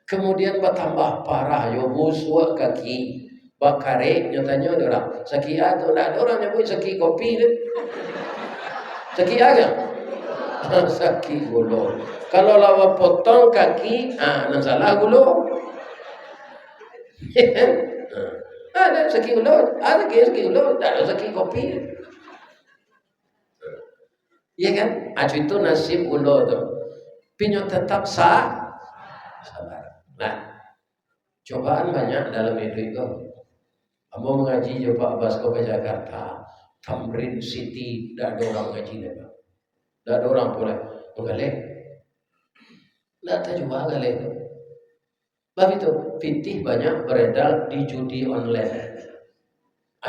Kemudian bertambah parah, yo busuk kaki. Bakare nyatanya ada orang. Sakit atau tidak ada orang nyebut sakit kopi kan? Sakit aja. Sakit gulo. Kalau lawa potong kaki, nan salah gulo. Ada sakit gulo, ada sakit gulo, ada sakit kopi. Iya kan? Acu itu nasib gulo tuh. Pinyo tetap sabar. Nah, cobaan banyak dalam hidup itu. Kamu mengaji coba Basko ke Jakarta, Tamrin City, tidak ada orang ngaji lagi. Tidak ada orang boleh mengalih. Tidak ada juga mengalih itu. Sebab itu fitih banyak beredar di judi online.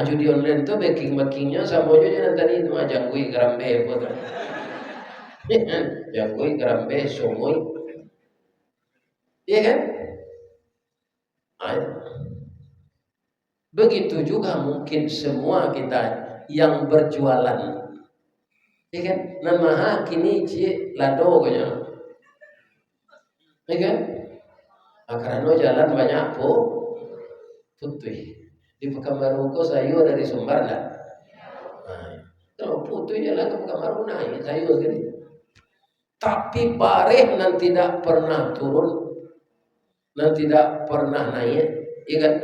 Judi online itu backing-backingnya sama aja tadi itu jangkui gerambe apa tuh. Jangkui gerambe somoy. Iya kan? Begitu juga mungkin semua kita yang berjualan. Ya kan? Nama kini cie lado kanya. Ya kan? Karena jalan banyak putih. Di Pekanbaru kok sayur dari Sumbar lah. Kalau putih jalan ke Pekanbaru naik sayur gini. Tapi bareh nan tidak pernah turun, nan tidak pernah naik, ya kan?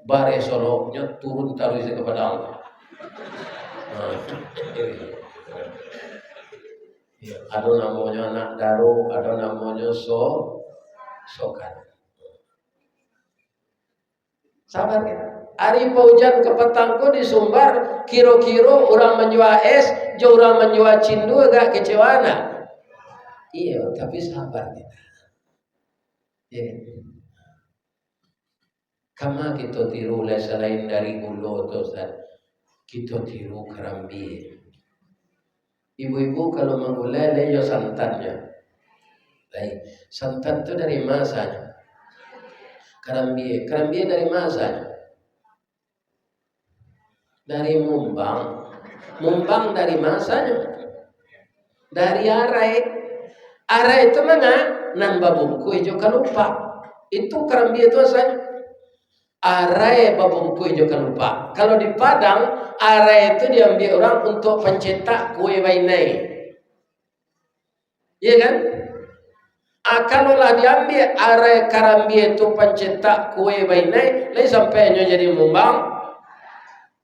Bare soloknya turun terus kepada Allah. Ada namanya anak daru, ada namanya sokan. Sabar kita. Hari hujan ke petangku di Sumbar, kiro-kiro orang menjual es, jauh orang menjual cindu agak kecewa nak. Iya, tapi sabar kita. Ya. Kama kita tiru selain dari gulu atau kita tiru kerambi. Ibu-ibu kalau menggulai leyo santannya. Baik, santan itu dari masanya. Kerambi dari masanya. Dari mumbang. Mumbang dari masanya. Dari arai. Arai itu mana? Nan babungku hijau kalupa. Itu kerambi itu asalnya. Arai babungku hijau kalupa. Kalau di Padang, arai itu diambil orang untuk pencetak kue bainai. Iya kan? Kalaulah diambil arai karambi itu pencetak kue bainai, lain sampainya jadi mumbang.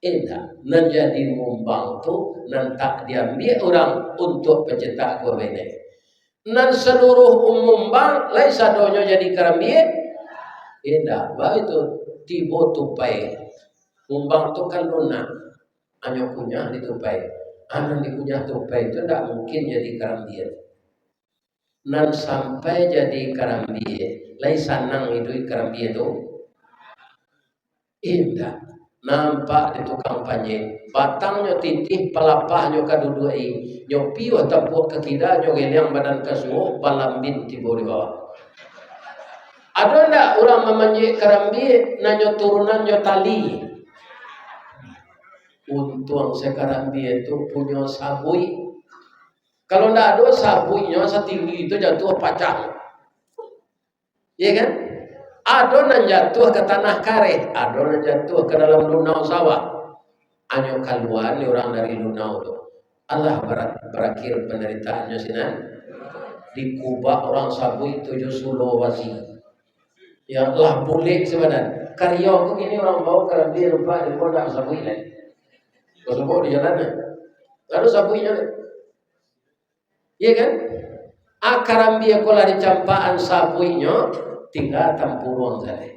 Indah, nan jadi mumbang tu nan tak diambil orang untuk pencetak kue bainai. Nan seluruh mumbang lain sadonya jadi karambi. Indah, bah itu tibo tupai. Mumbang tu kan lunak, hanya kunyah di tupai. Anak dikunyah tupai itu tidak mungkin jadi karambi. Nan sampai jadi karambi, lain sanang itu karambi itu. Indah, nampak di tukang panjang, batangnya titih, pelapahnya kadudui, nyopiwa tepuk ke kida, nyogeliang badan kasuo, balambin tibo di bawah. Ada ndak orang memanjik karambi, nanyo turunannya tali. Untung sekarambi itu punya sabui. Kalau ndak ada sabuinya setinggi itu jatuh pacang. Iya kan? Ada nan jatuh ke tanah karet, ada nan jatuh ke dalam lunau sawah. Anyo kaluan ni orang dari lunau tu. Allah berakhir penderitaannya sinan. Di Kuba orang sabui 7 Sulawesi. Ya lah boleh sebenarnya. Karya aku ini orang bawa karambi lupa di pondok sabui lah. Kalau bawa di jalan lalu sabuinya. Iya kan? Karambi aku lah di campaan sabuinya tinggal tampurung saja.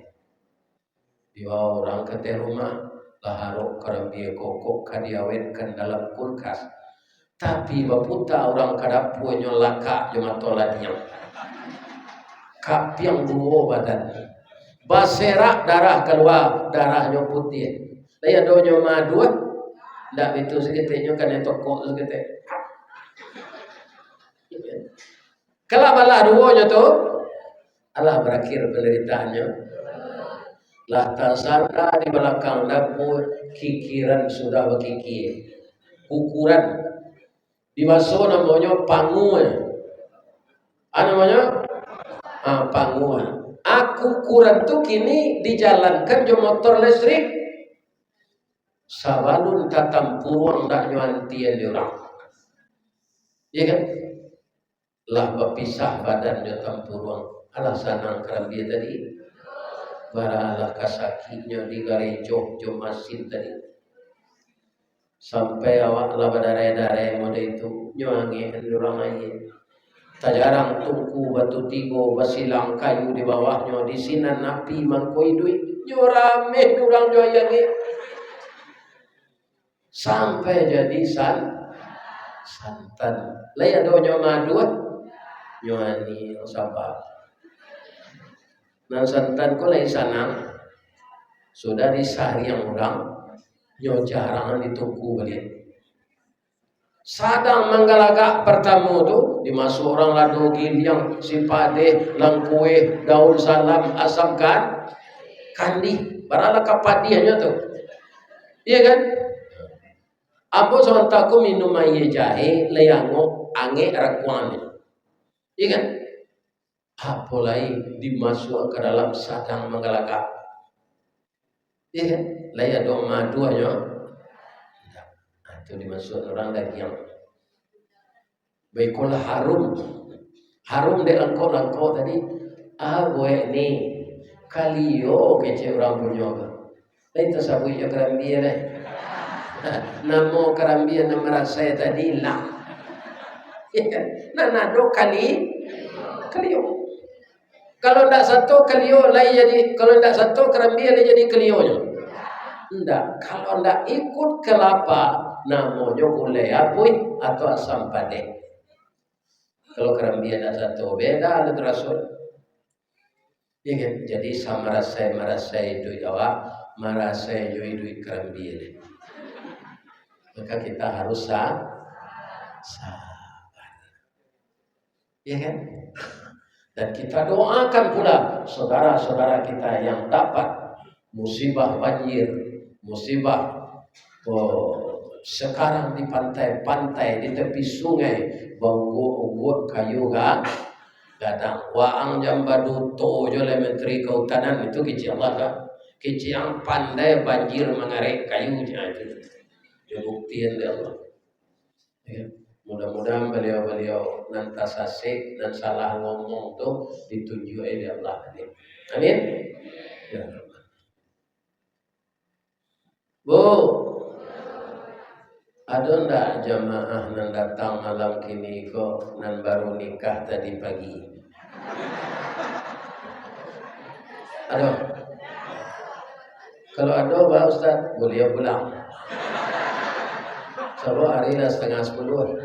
Ya orang ke rumah laharu karambi koko kadiawetkan dalam kulkas. Tapi baputa orang kadapunya laka cuma toladinya. Kapiang dua badan. Baserak darah keluar, darahnya putih. Daya donya madu, ndak itu seketiknya kan tokok seketik. Kalau malah duanya tu, Allah berakhir penderitaannya. Lah tasanda di belakang dapur kikiran sudah berkikir. Ukuran di baso namanya panguan. Namanya panguan. Aku kuran tuh kini dijalankan jo motor listrik. Sabalun tatampuruang dak nyuantian diorang. Iya kan? Lah berpisah badan jo tampuruang. Alah sanang kerambia tadi. Baralah kasakinya di garejo jo masin tadi. Sampai awak lah berdarai-darai mode itu nyuangi diorang aja. Tak jarang tungku batu tigo basilang kayu di bawahnya di sinan api mangkoi duit nyorame durang joyangi sampai jadi santan laya donya madu nyoani sabar nan santan ko lay sanang sudah disari yang orang nyo jarang ditungku balik. Sadang manggalagak pertama tu dimasuk orang lado yang simpade langkue daun salam asam kandi barala kapadiannya tu. Iya kan? Ambo sontaku minum air jahe leyango ange rakuan. Iya kan? Apalagi dimasuk ke dalam sadang manggalagak. Iya kan? Laya do madu aja. Itu dimasuk orang lagi yang baiklah harum dek langkau tadi gue ni kalio kece orang punya lain tersabui ya kerambia deh namo kerambia nama rasa tadi lah nah do kalio kalau ndak satu kalio lain jadi kalau ndak satu kerambia dia jadi kalionya ndak kalau ndak ikut kelapa namanya gulai apuy atau asam pade. Kalau kerambia ada satu beda ada rasul. Ya kan? Jadi marasai itu awak marasai itu kerambia. Maka kita harus sabar. Ya kan? Dan kita doakan pula saudara-saudara kita yang dapat musibah banjir, musibah sekarang di pantai-pantai di tepi sungai banggu kayu gadang waang jambadu to jole menteri kehutanan itu kecil Allah kan kecil yang pandai banjir mengarik kayunya itu buktian dari Allah ya. Mudah-mudahan beliau nanti sasik dan salah ngomong tuh ditunjuk oleh Allah amin ya. Bu, ada ndak jamaah nan datang malam kini kok nan baru nikah tadi pagi? Ada? Kalau ada Pak Ustaz, boleh pulang. Sebab hari dah 9:30.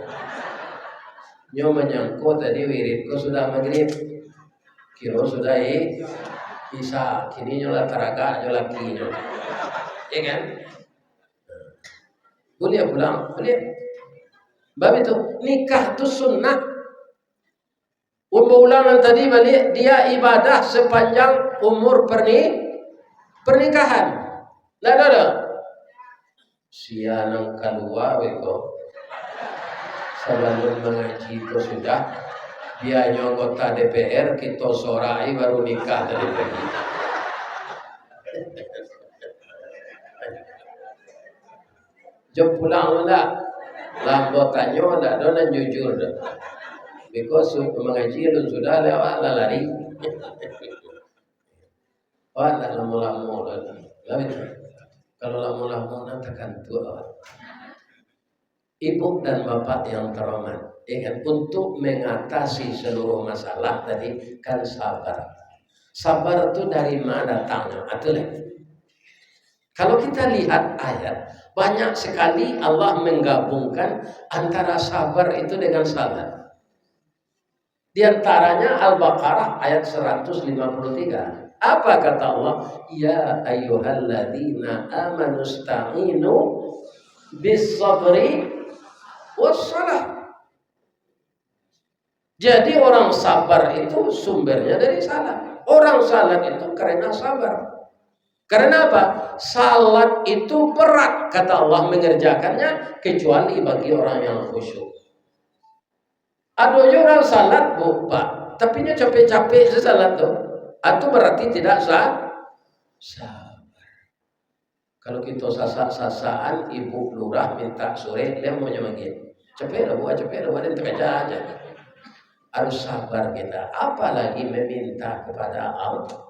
Nyo menyangkut tadi wiridku sudah maghrib. Kira sudah isya. Kini nyola taraga nyola kinyo. Ya kan? Boleh pulang, boleh. Bab itu nikah itu sunnah. Ulangan tadi balik dia ibadah sepanjang umur pernikahan. Lah ada. Sianang kalua weko. Sebelum mengaji itu sudah dia anggota DPR kita sorai baru nikah tadi pagi. Jom pulang enggak? Lambat tanya enggak? Donan jujur dah. Because mengaji lu sudah lewat lari. Wah, tak lama-lama lagi. Kalau lama-lama nanti akan tua. Ibu dan bapak yang terhormat, ingat untuk mengatasi seluruh masalah tadi kan sabar. Sabar itu dari mana datangnya? Atulah. Kalau kita lihat ayat, banyak sekali Allah menggabungkan antara sabar itu dengan salat. Di antaranya Al-Baqarah ayat 153. Apa kata Allah? Ya ayyuhalladzina amanu sta'inu bis sabri was salah. Jadi orang sabar itu sumbernya dari salat. Orang salat itu karena sabar. Karena apa? Salat itu berat, kata Allah, mengerjakannya kecuali bagi orang yang khusyuk. Ada orang salat Pak, tapi nya capek-capek salat tuh. Itu berarti tidak sabar. Kalau kita sasak-sasaan, ibu lurah minta sore, dia mau nyemangin. Capek lah buat, capek lah buat, dia kerja aja. Harus sabar kita. Apalagi meminta kepada Allah.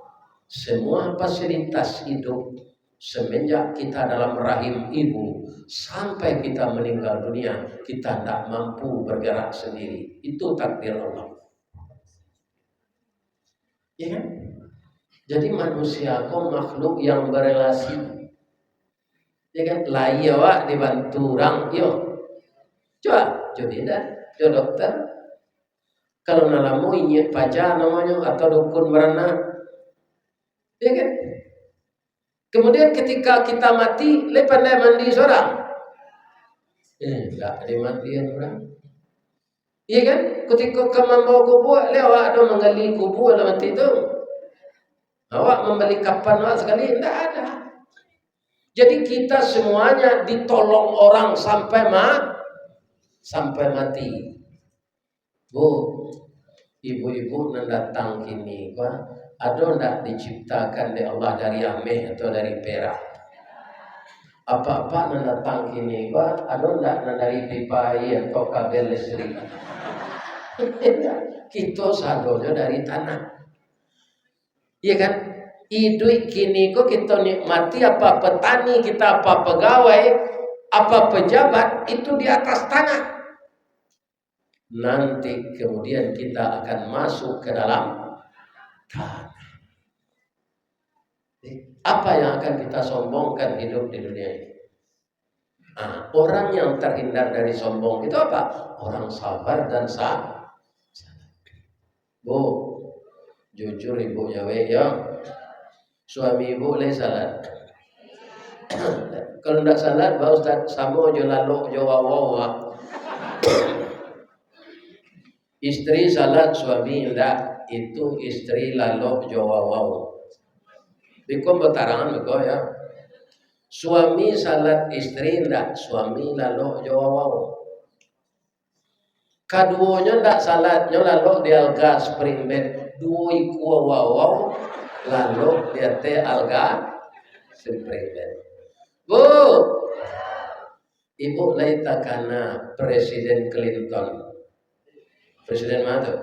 Semua fasilitas hidup semenjak kita dalam rahim ibu sampai kita meninggal dunia, kita tidak mampu bergerak sendiri. Itu takdir Allah. Ya kan? Jadi manusia kok makhluk yang berelasi. Ya kan? Lah iya wak dibantu orang, yo. Coba dah, coba dokter. Kalau nalamu inyek pacar namanya atau dukun beranak, ya kan? Kemudian ketika kita mati, le pandai mandi seorang. Enggak dimandiin orang. Iya kan? Ketika kamu membawa kubur, le awak ada menggali kubur dalam mati itu. Awak membeli kapan awak sekali? Enggak ada. Jadi kita semuanya ditolong orang sampai mati. Bu, ibu-ibu datang kini, ada ndak diciptakan oleh Allah dari ameh atau dari perak? Apa-apa datang kini, ada ndak dari pipai atau kabel listrik? Kita sadonya dari tanah. Iya kan? Hidup kini kok kita nikmati, apa petani kita, apa pegawai, apa pejabat, itu di atas tanah. Nanti kemudian kita akan masuk ke dalam tanah. Apa yang akan kita sombongkan hidup di dunia ini? Orang yang terhindar dari sombong itu apa? Orang sabar dan sabar. Bu, jujur ibu nyawe ya. Suami ibu boleh salat. Kalau tidak salat, Pak Ustaz, sama jo lalu jo wawa. Istri salat, suami tidak. Itu istri lalu jo wawa. Bikom betarangan beko ya. Suami salat, istri tidak. Suami lalu jo wawa. Kaduanya tidak salatnya lalu di alga spring bed. Dua iku wawa. Lalu dia teh alga spring bed. Bu, ibu laita kana Presiden Clinton. Presiden mana tuh?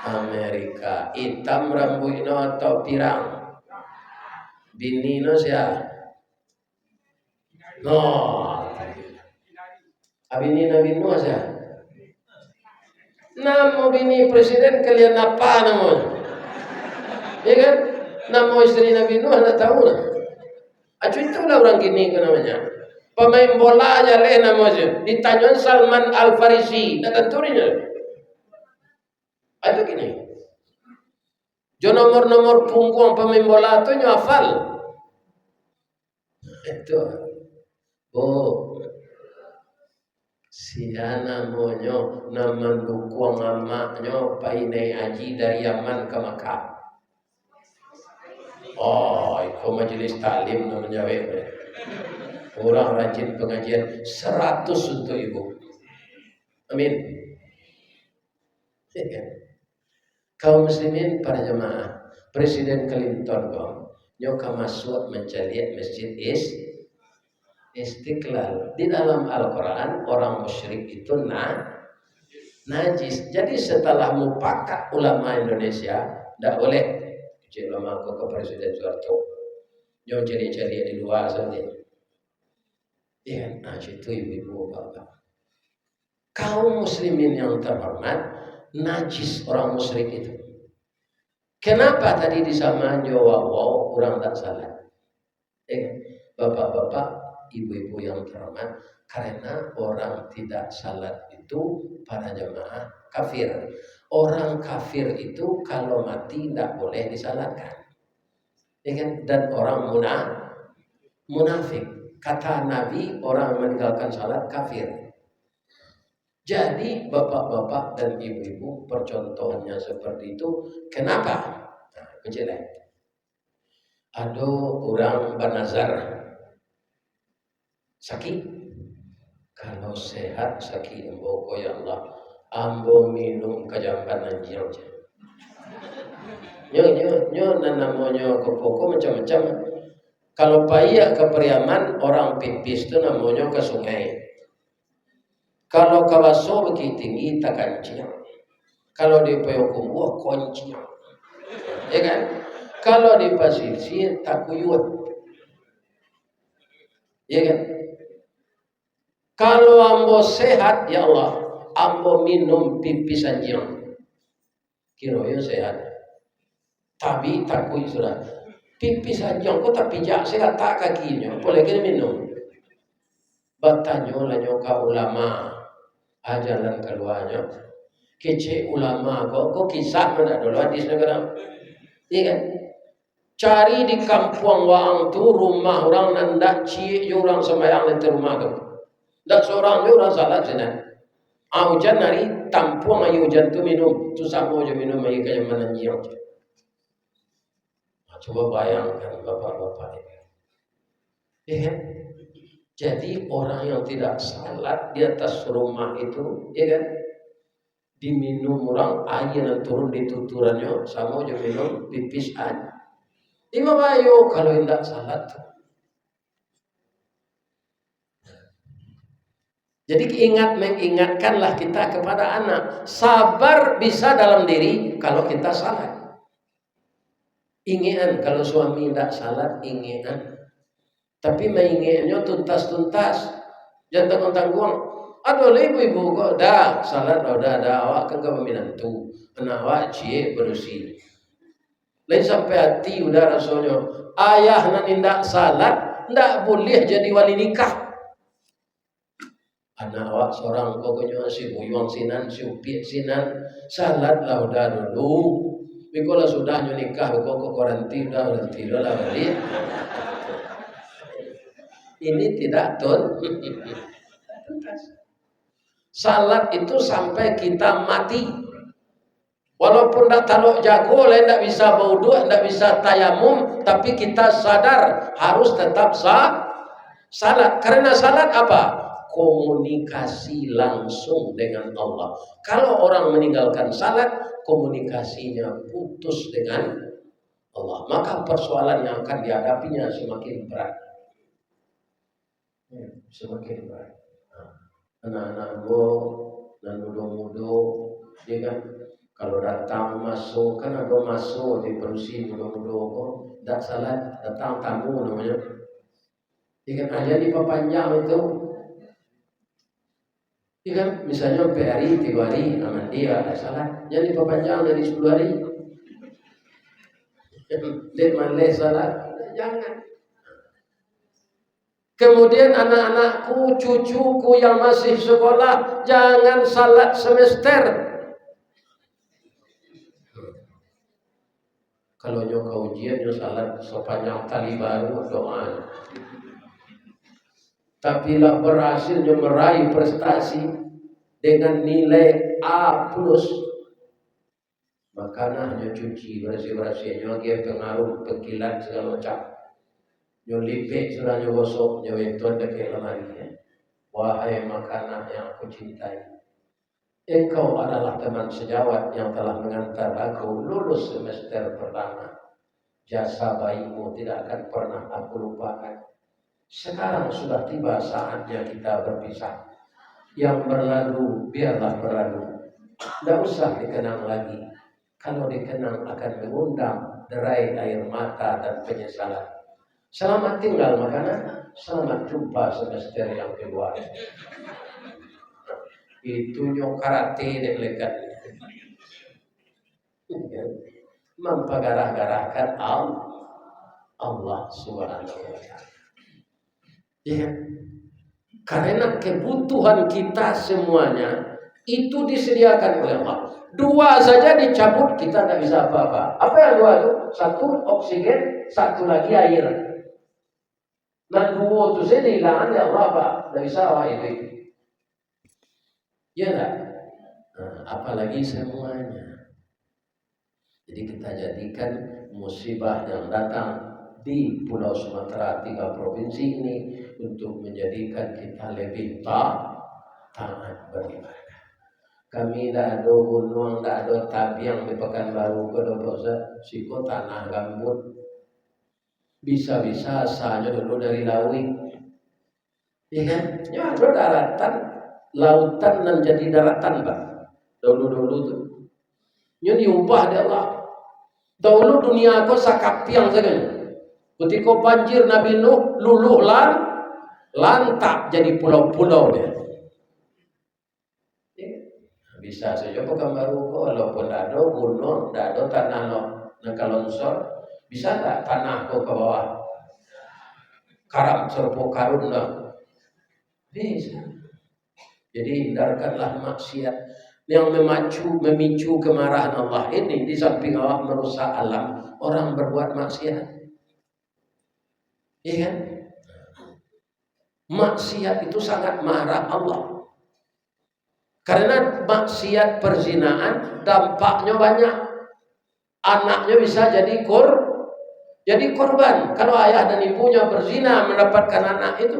Amerika. Hitam rambutnya atau pirang? Bini no siya? No. Abini na binu siya? Namo bini presiden kalian apa namanya? Ya kan? Namo istri Nabi Nuh anda tahu lah. Itulah orang gini namanya. Pemain bola aja le namanya. Ditanya Salman Al Farisi, dan tenturinya. Itu gini. Jo nomor punggung pemain bola itu hafal. Itu. Si namanya nama dukung amaknya painai aji dari Yaman ke Makkah. Itu majelis taklim namanya. Orang rajin pengajian 100 untuk ibu. Amin. Ya. Kaum muslimin para jemaah, Presiden Clinton nyoka masuk mencari masjid Istiqlal. Di dalam Al-Quran orang musyrik itu najis. Jadi setelah mufakat ulama Indonesia, tidak boleh ulama ke Presiden Soeharto. Jangan cari-cari di luar saja. Ya, itu ibu-ibu bapak. Kaum muslimin yang terhormat, najis orang musyrik itu. Kenapa tadi disamakan Jawa orang tak salah? Bapak-bapak, ibu-ibu yang terhormat, karena orang tidak salat itu para jemaah kafir. Orang kafir itu kalau mati tidak boleh disalatkan. Dan orang munafik. Kata Nabi, orang meninggalkan salat kafir. Jadi bapak-bapak dan ibu-ibu percontohannya seperti itu. Kenapa? Nah, kecilnya. Ada orang bernazar sakit. Kalau sehat sakit ambo ya Allah. Ambo minum kajampan anjing. Nyo namanya kepoko macam-macam. Kalau payah ke Periaman orang pipis itu namanya ke sungai. Kalau kawaso begitu tinggi tak kancing. Kalau di Payakumbuh koncing. Ya kan? Kalau di pasir tak kuyut. Ya kan? Kalau ambo sehat ya Allah, ambo minum pipis anjing. Kira sehat. Tapi tak kuyut sudah. Pipis anjing kok tak pijak sehat tak kakinya. Boleh kena minum. Bertanya lanyo ka ulama. Ajaran keluarnya kece ulama kok kisah mana dulu hadis negara iya kan cari di kampung waang tu rumah orang nandak cie orang sembahyang di rumah tu ndak seorang orang salat sana hujan hari tampuang ayu hujan tu minum tu sama aja minum ayu kayak mana nyiang coba bayangkan bapak-bapak ini iya kan jadi orang yang tidak salat di atas rumah itu, ya kan, diminum orang air yang turun di tuturannya, sama aja minum pipis aja. Ima bayo kalau tidak salat. Jadi mengingatkanlah kita kepada anak, sabar bisa dalam diri kalau kita salat. Ingian kalau suami tidak salat, ingian. Tapi mengingatnya tuntas-tuntas, jangan tanggung-tanggung. Aduh ibu-ibu kok dah salat dah awak kan gak meminantu anak awak cie bersih. Lain sampai hati udah rasanya ayah nan indak salat ndak boleh jadi wali nikah. Anak awak seorang pokoknya si buyuang sinan si upiak sinan salat lah udah dulu. Bikola sudah nikah kok koranti udah lah balik. Ini tidak tuntas. Salat itu sampai kita mati. Walaupun tidak taluk jago, tidak bisa baudu, tidak bisa tayamum, tapi kita sadar harus tetap salat. Karena salat apa? Komunikasi langsung dengan Allah. Kalau orang meninggalkan salat, komunikasinya putus dengan Allah. Maka persoalan yang akan dihadapinya semakin berat. Semakin berat. Anak-anak dan muda-muda, dia kan kalau datang masuk kan ada masuk di perusi muda-muda kok tak salat datang tamu namanya. Dia kan aja di papanjang itu. Dia kan misalnya PRI 3 hari nama dia tak salat, jadi papanjang dari 10 hari. Dia malah salat, jangan. Kemudian anak-anakku, cucuku yang masih sekolah, jangan salat semester. Kalau nyoka ujian, salat sepanjang tali baru doa. Tapi lah berhasil meraih prestasi dengan nilai A+. Makanannya cuci, bersih-bersihnya, dia pengaruh, pengkilat segala macam. Nyolipik sudah nyogosok itu ada keilmuannya. Wahai makanan yang aku cintai, engkau adalah teman sejawat yang telah mengantar aku lulus semester pertama. Jasa baikmu tidak akan pernah aku lupakan. Sekarang sudah tiba saatnya kita berpisah. Yang berlalu biarlah berlalu. Tidak usah dikenang lagi. Kalau dikenang akan mengundang derai air mata dan penyesalan. Selamat tinggal makanan, selamat jumpa semester yang kedua. Itu karate dek-lekat. Mempergarah-garahkan Allah Subhanahu wa Ta'ala. Ya. Karena kebutuhan kita semuanya itu disediakan oleh Allah. 2 saja dicabut kita tidak bisa apa-apa. Apa yang 2 itu? 1 oksigen, 1 lagi air. Nah 2 itu saya dihilangkan ya Allah Pak. Tidak bisa apa itu. Ya enggak? Nah, apalagi semuanya. Jadi kita jadikan musibah yang datang di Pulau Sumatera 3 provinsi ini untuk menjadikan kita lebih taat beribadah. Kami dah ada gunung, dah ada tabiang di Pekanbaru, kalau bosan siko tanah gambut. Bisa-bisa asalnya dulu dari Lawi, ya kan? Ya ada daratan, lautan dan jadi daratan, Pak. Dulu tuh. Ini diubah deh Allah. Dahulu dunia aku sakapiang saja. Ketika banjir Nabi Nuh luluh lantak jadi pulau-pulau dia. Bisa saja Pekanbaru walaupun ada gunung, ada tanah nak longsor, bisa tak tanah ke bawah karam serpo karun lah. Bisa. Jadi hindarkanlah maksiat yang memicu kemarahan Allah ini. Di samping awak merusak alam, orang berbuat maksiat. Iya kan? Maksiat itu sangat marah Allah. Karena maksiat perzinaan dampaknya banyak. Anaknya bisa jadi korban. Kalau ayah dan ibunya berzina mendapatkan anak itu,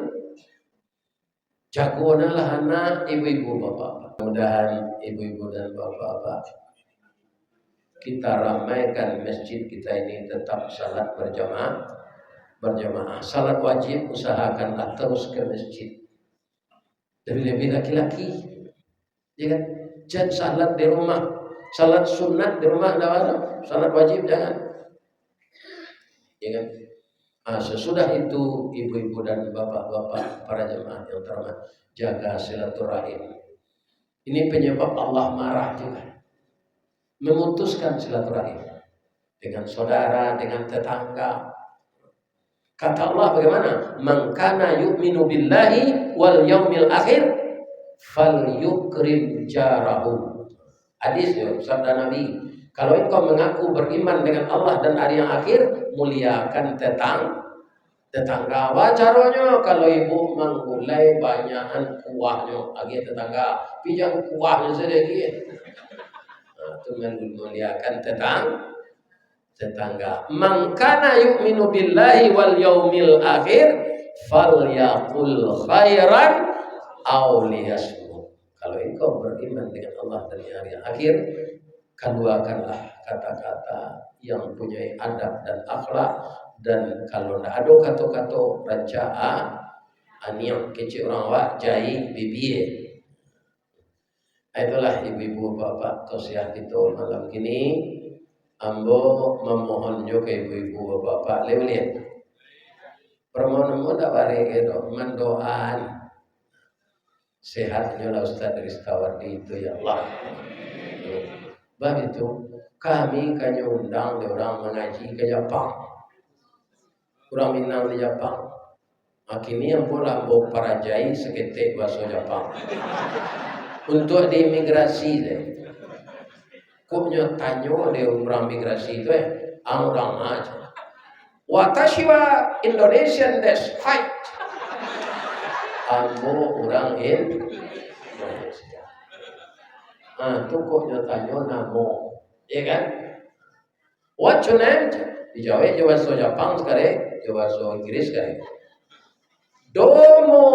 jagoanlah anak ibu-ibu bapak-bapak. Mudah-mudahan ibu-ibu dan bapak-bapak kita ramaikan masjid kita ini tetap salat berjamaah. Salat wajib usahakanlah terus ke masjid. Lebih-lebih laki-laki. Ya kan? Jangan salat di rumah. Salat sunat di rumah enggak, salat wajib jangan. Ya kan? Nah, sesudah itu ibu-ibu dan bapak-bapak para jemaah yang terhormat, jaga silaturahim. Ini penyebab Allah marah juga. Memutuskan silaturahim dengan saudara, dengan tetangga. Kata Allah bagaimana? Man kana yu'minu billahi wal yaumil akhir falyukrim jarahu. Hadis ya, sabda Nabi, kalau engkau mengaku beriman dengan Allah dan hari yang akhir, muliakan tetangga. Wajaronya kalau ibu menggulai banyakan kuahnya, lagi tetangga pinjam kuahnya sedikit. Nah, itu memuliakan tetangga. Man kana yu'minu billahi wal yaumil akhir falyaqul khairan aw liyasmut. Kalau engkau beriman dengan Allah dan hari akhir, keluarkanlah kata-kata yang punya adab dan akhlak, dan kalau tidak ada kata-kata rancaan aniang kecil orang awak jai bibie. Itulah ibu-ibu bapak tausiah kita malam ini. Ambo memohon juga ibu-ibu bapak lihat permohonan tak bari itu mendoaan sehatnya lah Ustaz Ristawardi itu ya Allah. Bab itu kami kanya undang di orang mengaji ke Jepang, orang Minang di Jepang. Akhirnya pula ambo para jai seketik bahasa Jepang untuk di imigrasi deh. Kupnya tanya di orang imigrasi itu orang aja. Watashi wa Indonesian desu. Hai. Ambo orang Indonesia. Ah, tu koknya tanya namo, ya kan? What's your name? Dijawab bahasa Jepang sekarang, bahasa Inggris sekarang. Domo,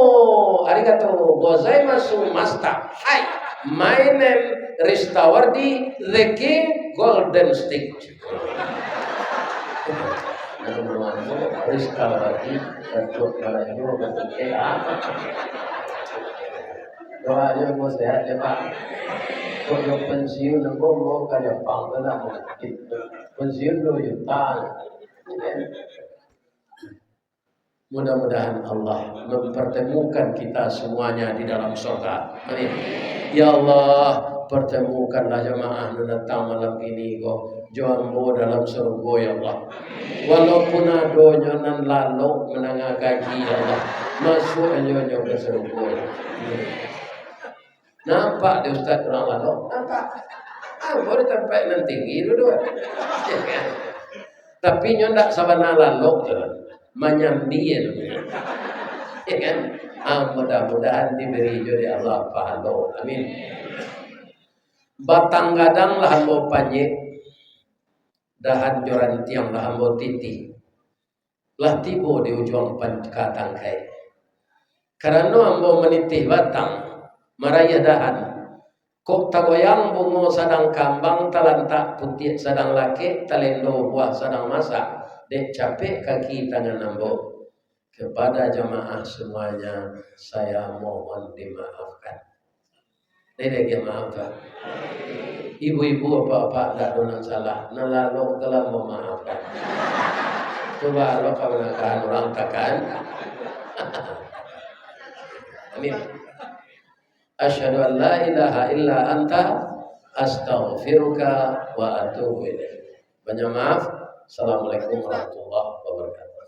arigato gozaimasu master. Hai, my name Ristawardi, the King Golden Stick. Ristawardi, untuk malaikat bentuk doanya mau sehat ya Pak. Kalau pensiun aku mau ke Jepang ke nak pensiun 2 juta. Mudah-mudahan Allah mempertemukan kita semuanya di dalam surga. Amin. Ya Allah, pertemukanlah jemaah datang malam ini kok jombo dalam surga ya Allah. Walaupun adonya nan lalu menangah gaji ya Allah, masuk aja ke surga. Nampak di Ustaz orang lalu? Nampak. Boleh tempat nan tinggi dulu. Tapi nyo ndak sabana lalu. Menyambi Ya kan? Mudah-mudahan diberi jodoh Allah pahala. Amin. Batang gadang lah hambo panjik, dahan joran tiang lah hambo titi, lah tibo di ujung katang kai. Karena hambo menitih batang, maraya dahan. Kok tagoyang bungo sadang kambang talantak putih sadang laki talendo buah sadang masak. Dek capek kaki tangan hambo. Kepada jamaah semuanya saya mohon dimaafkan. Dedek ya maafkan. Ibu-ibu bapak tak ada salah. Nalalu telah memaafkan. Coba lo kebenaran orang takkan. Amin. Asyhadu an la ilaha illa anta astaghfiruka wa atubu ilaik. Banyak maaf. Assalamualaikum warahmatullahi wabarakatuh.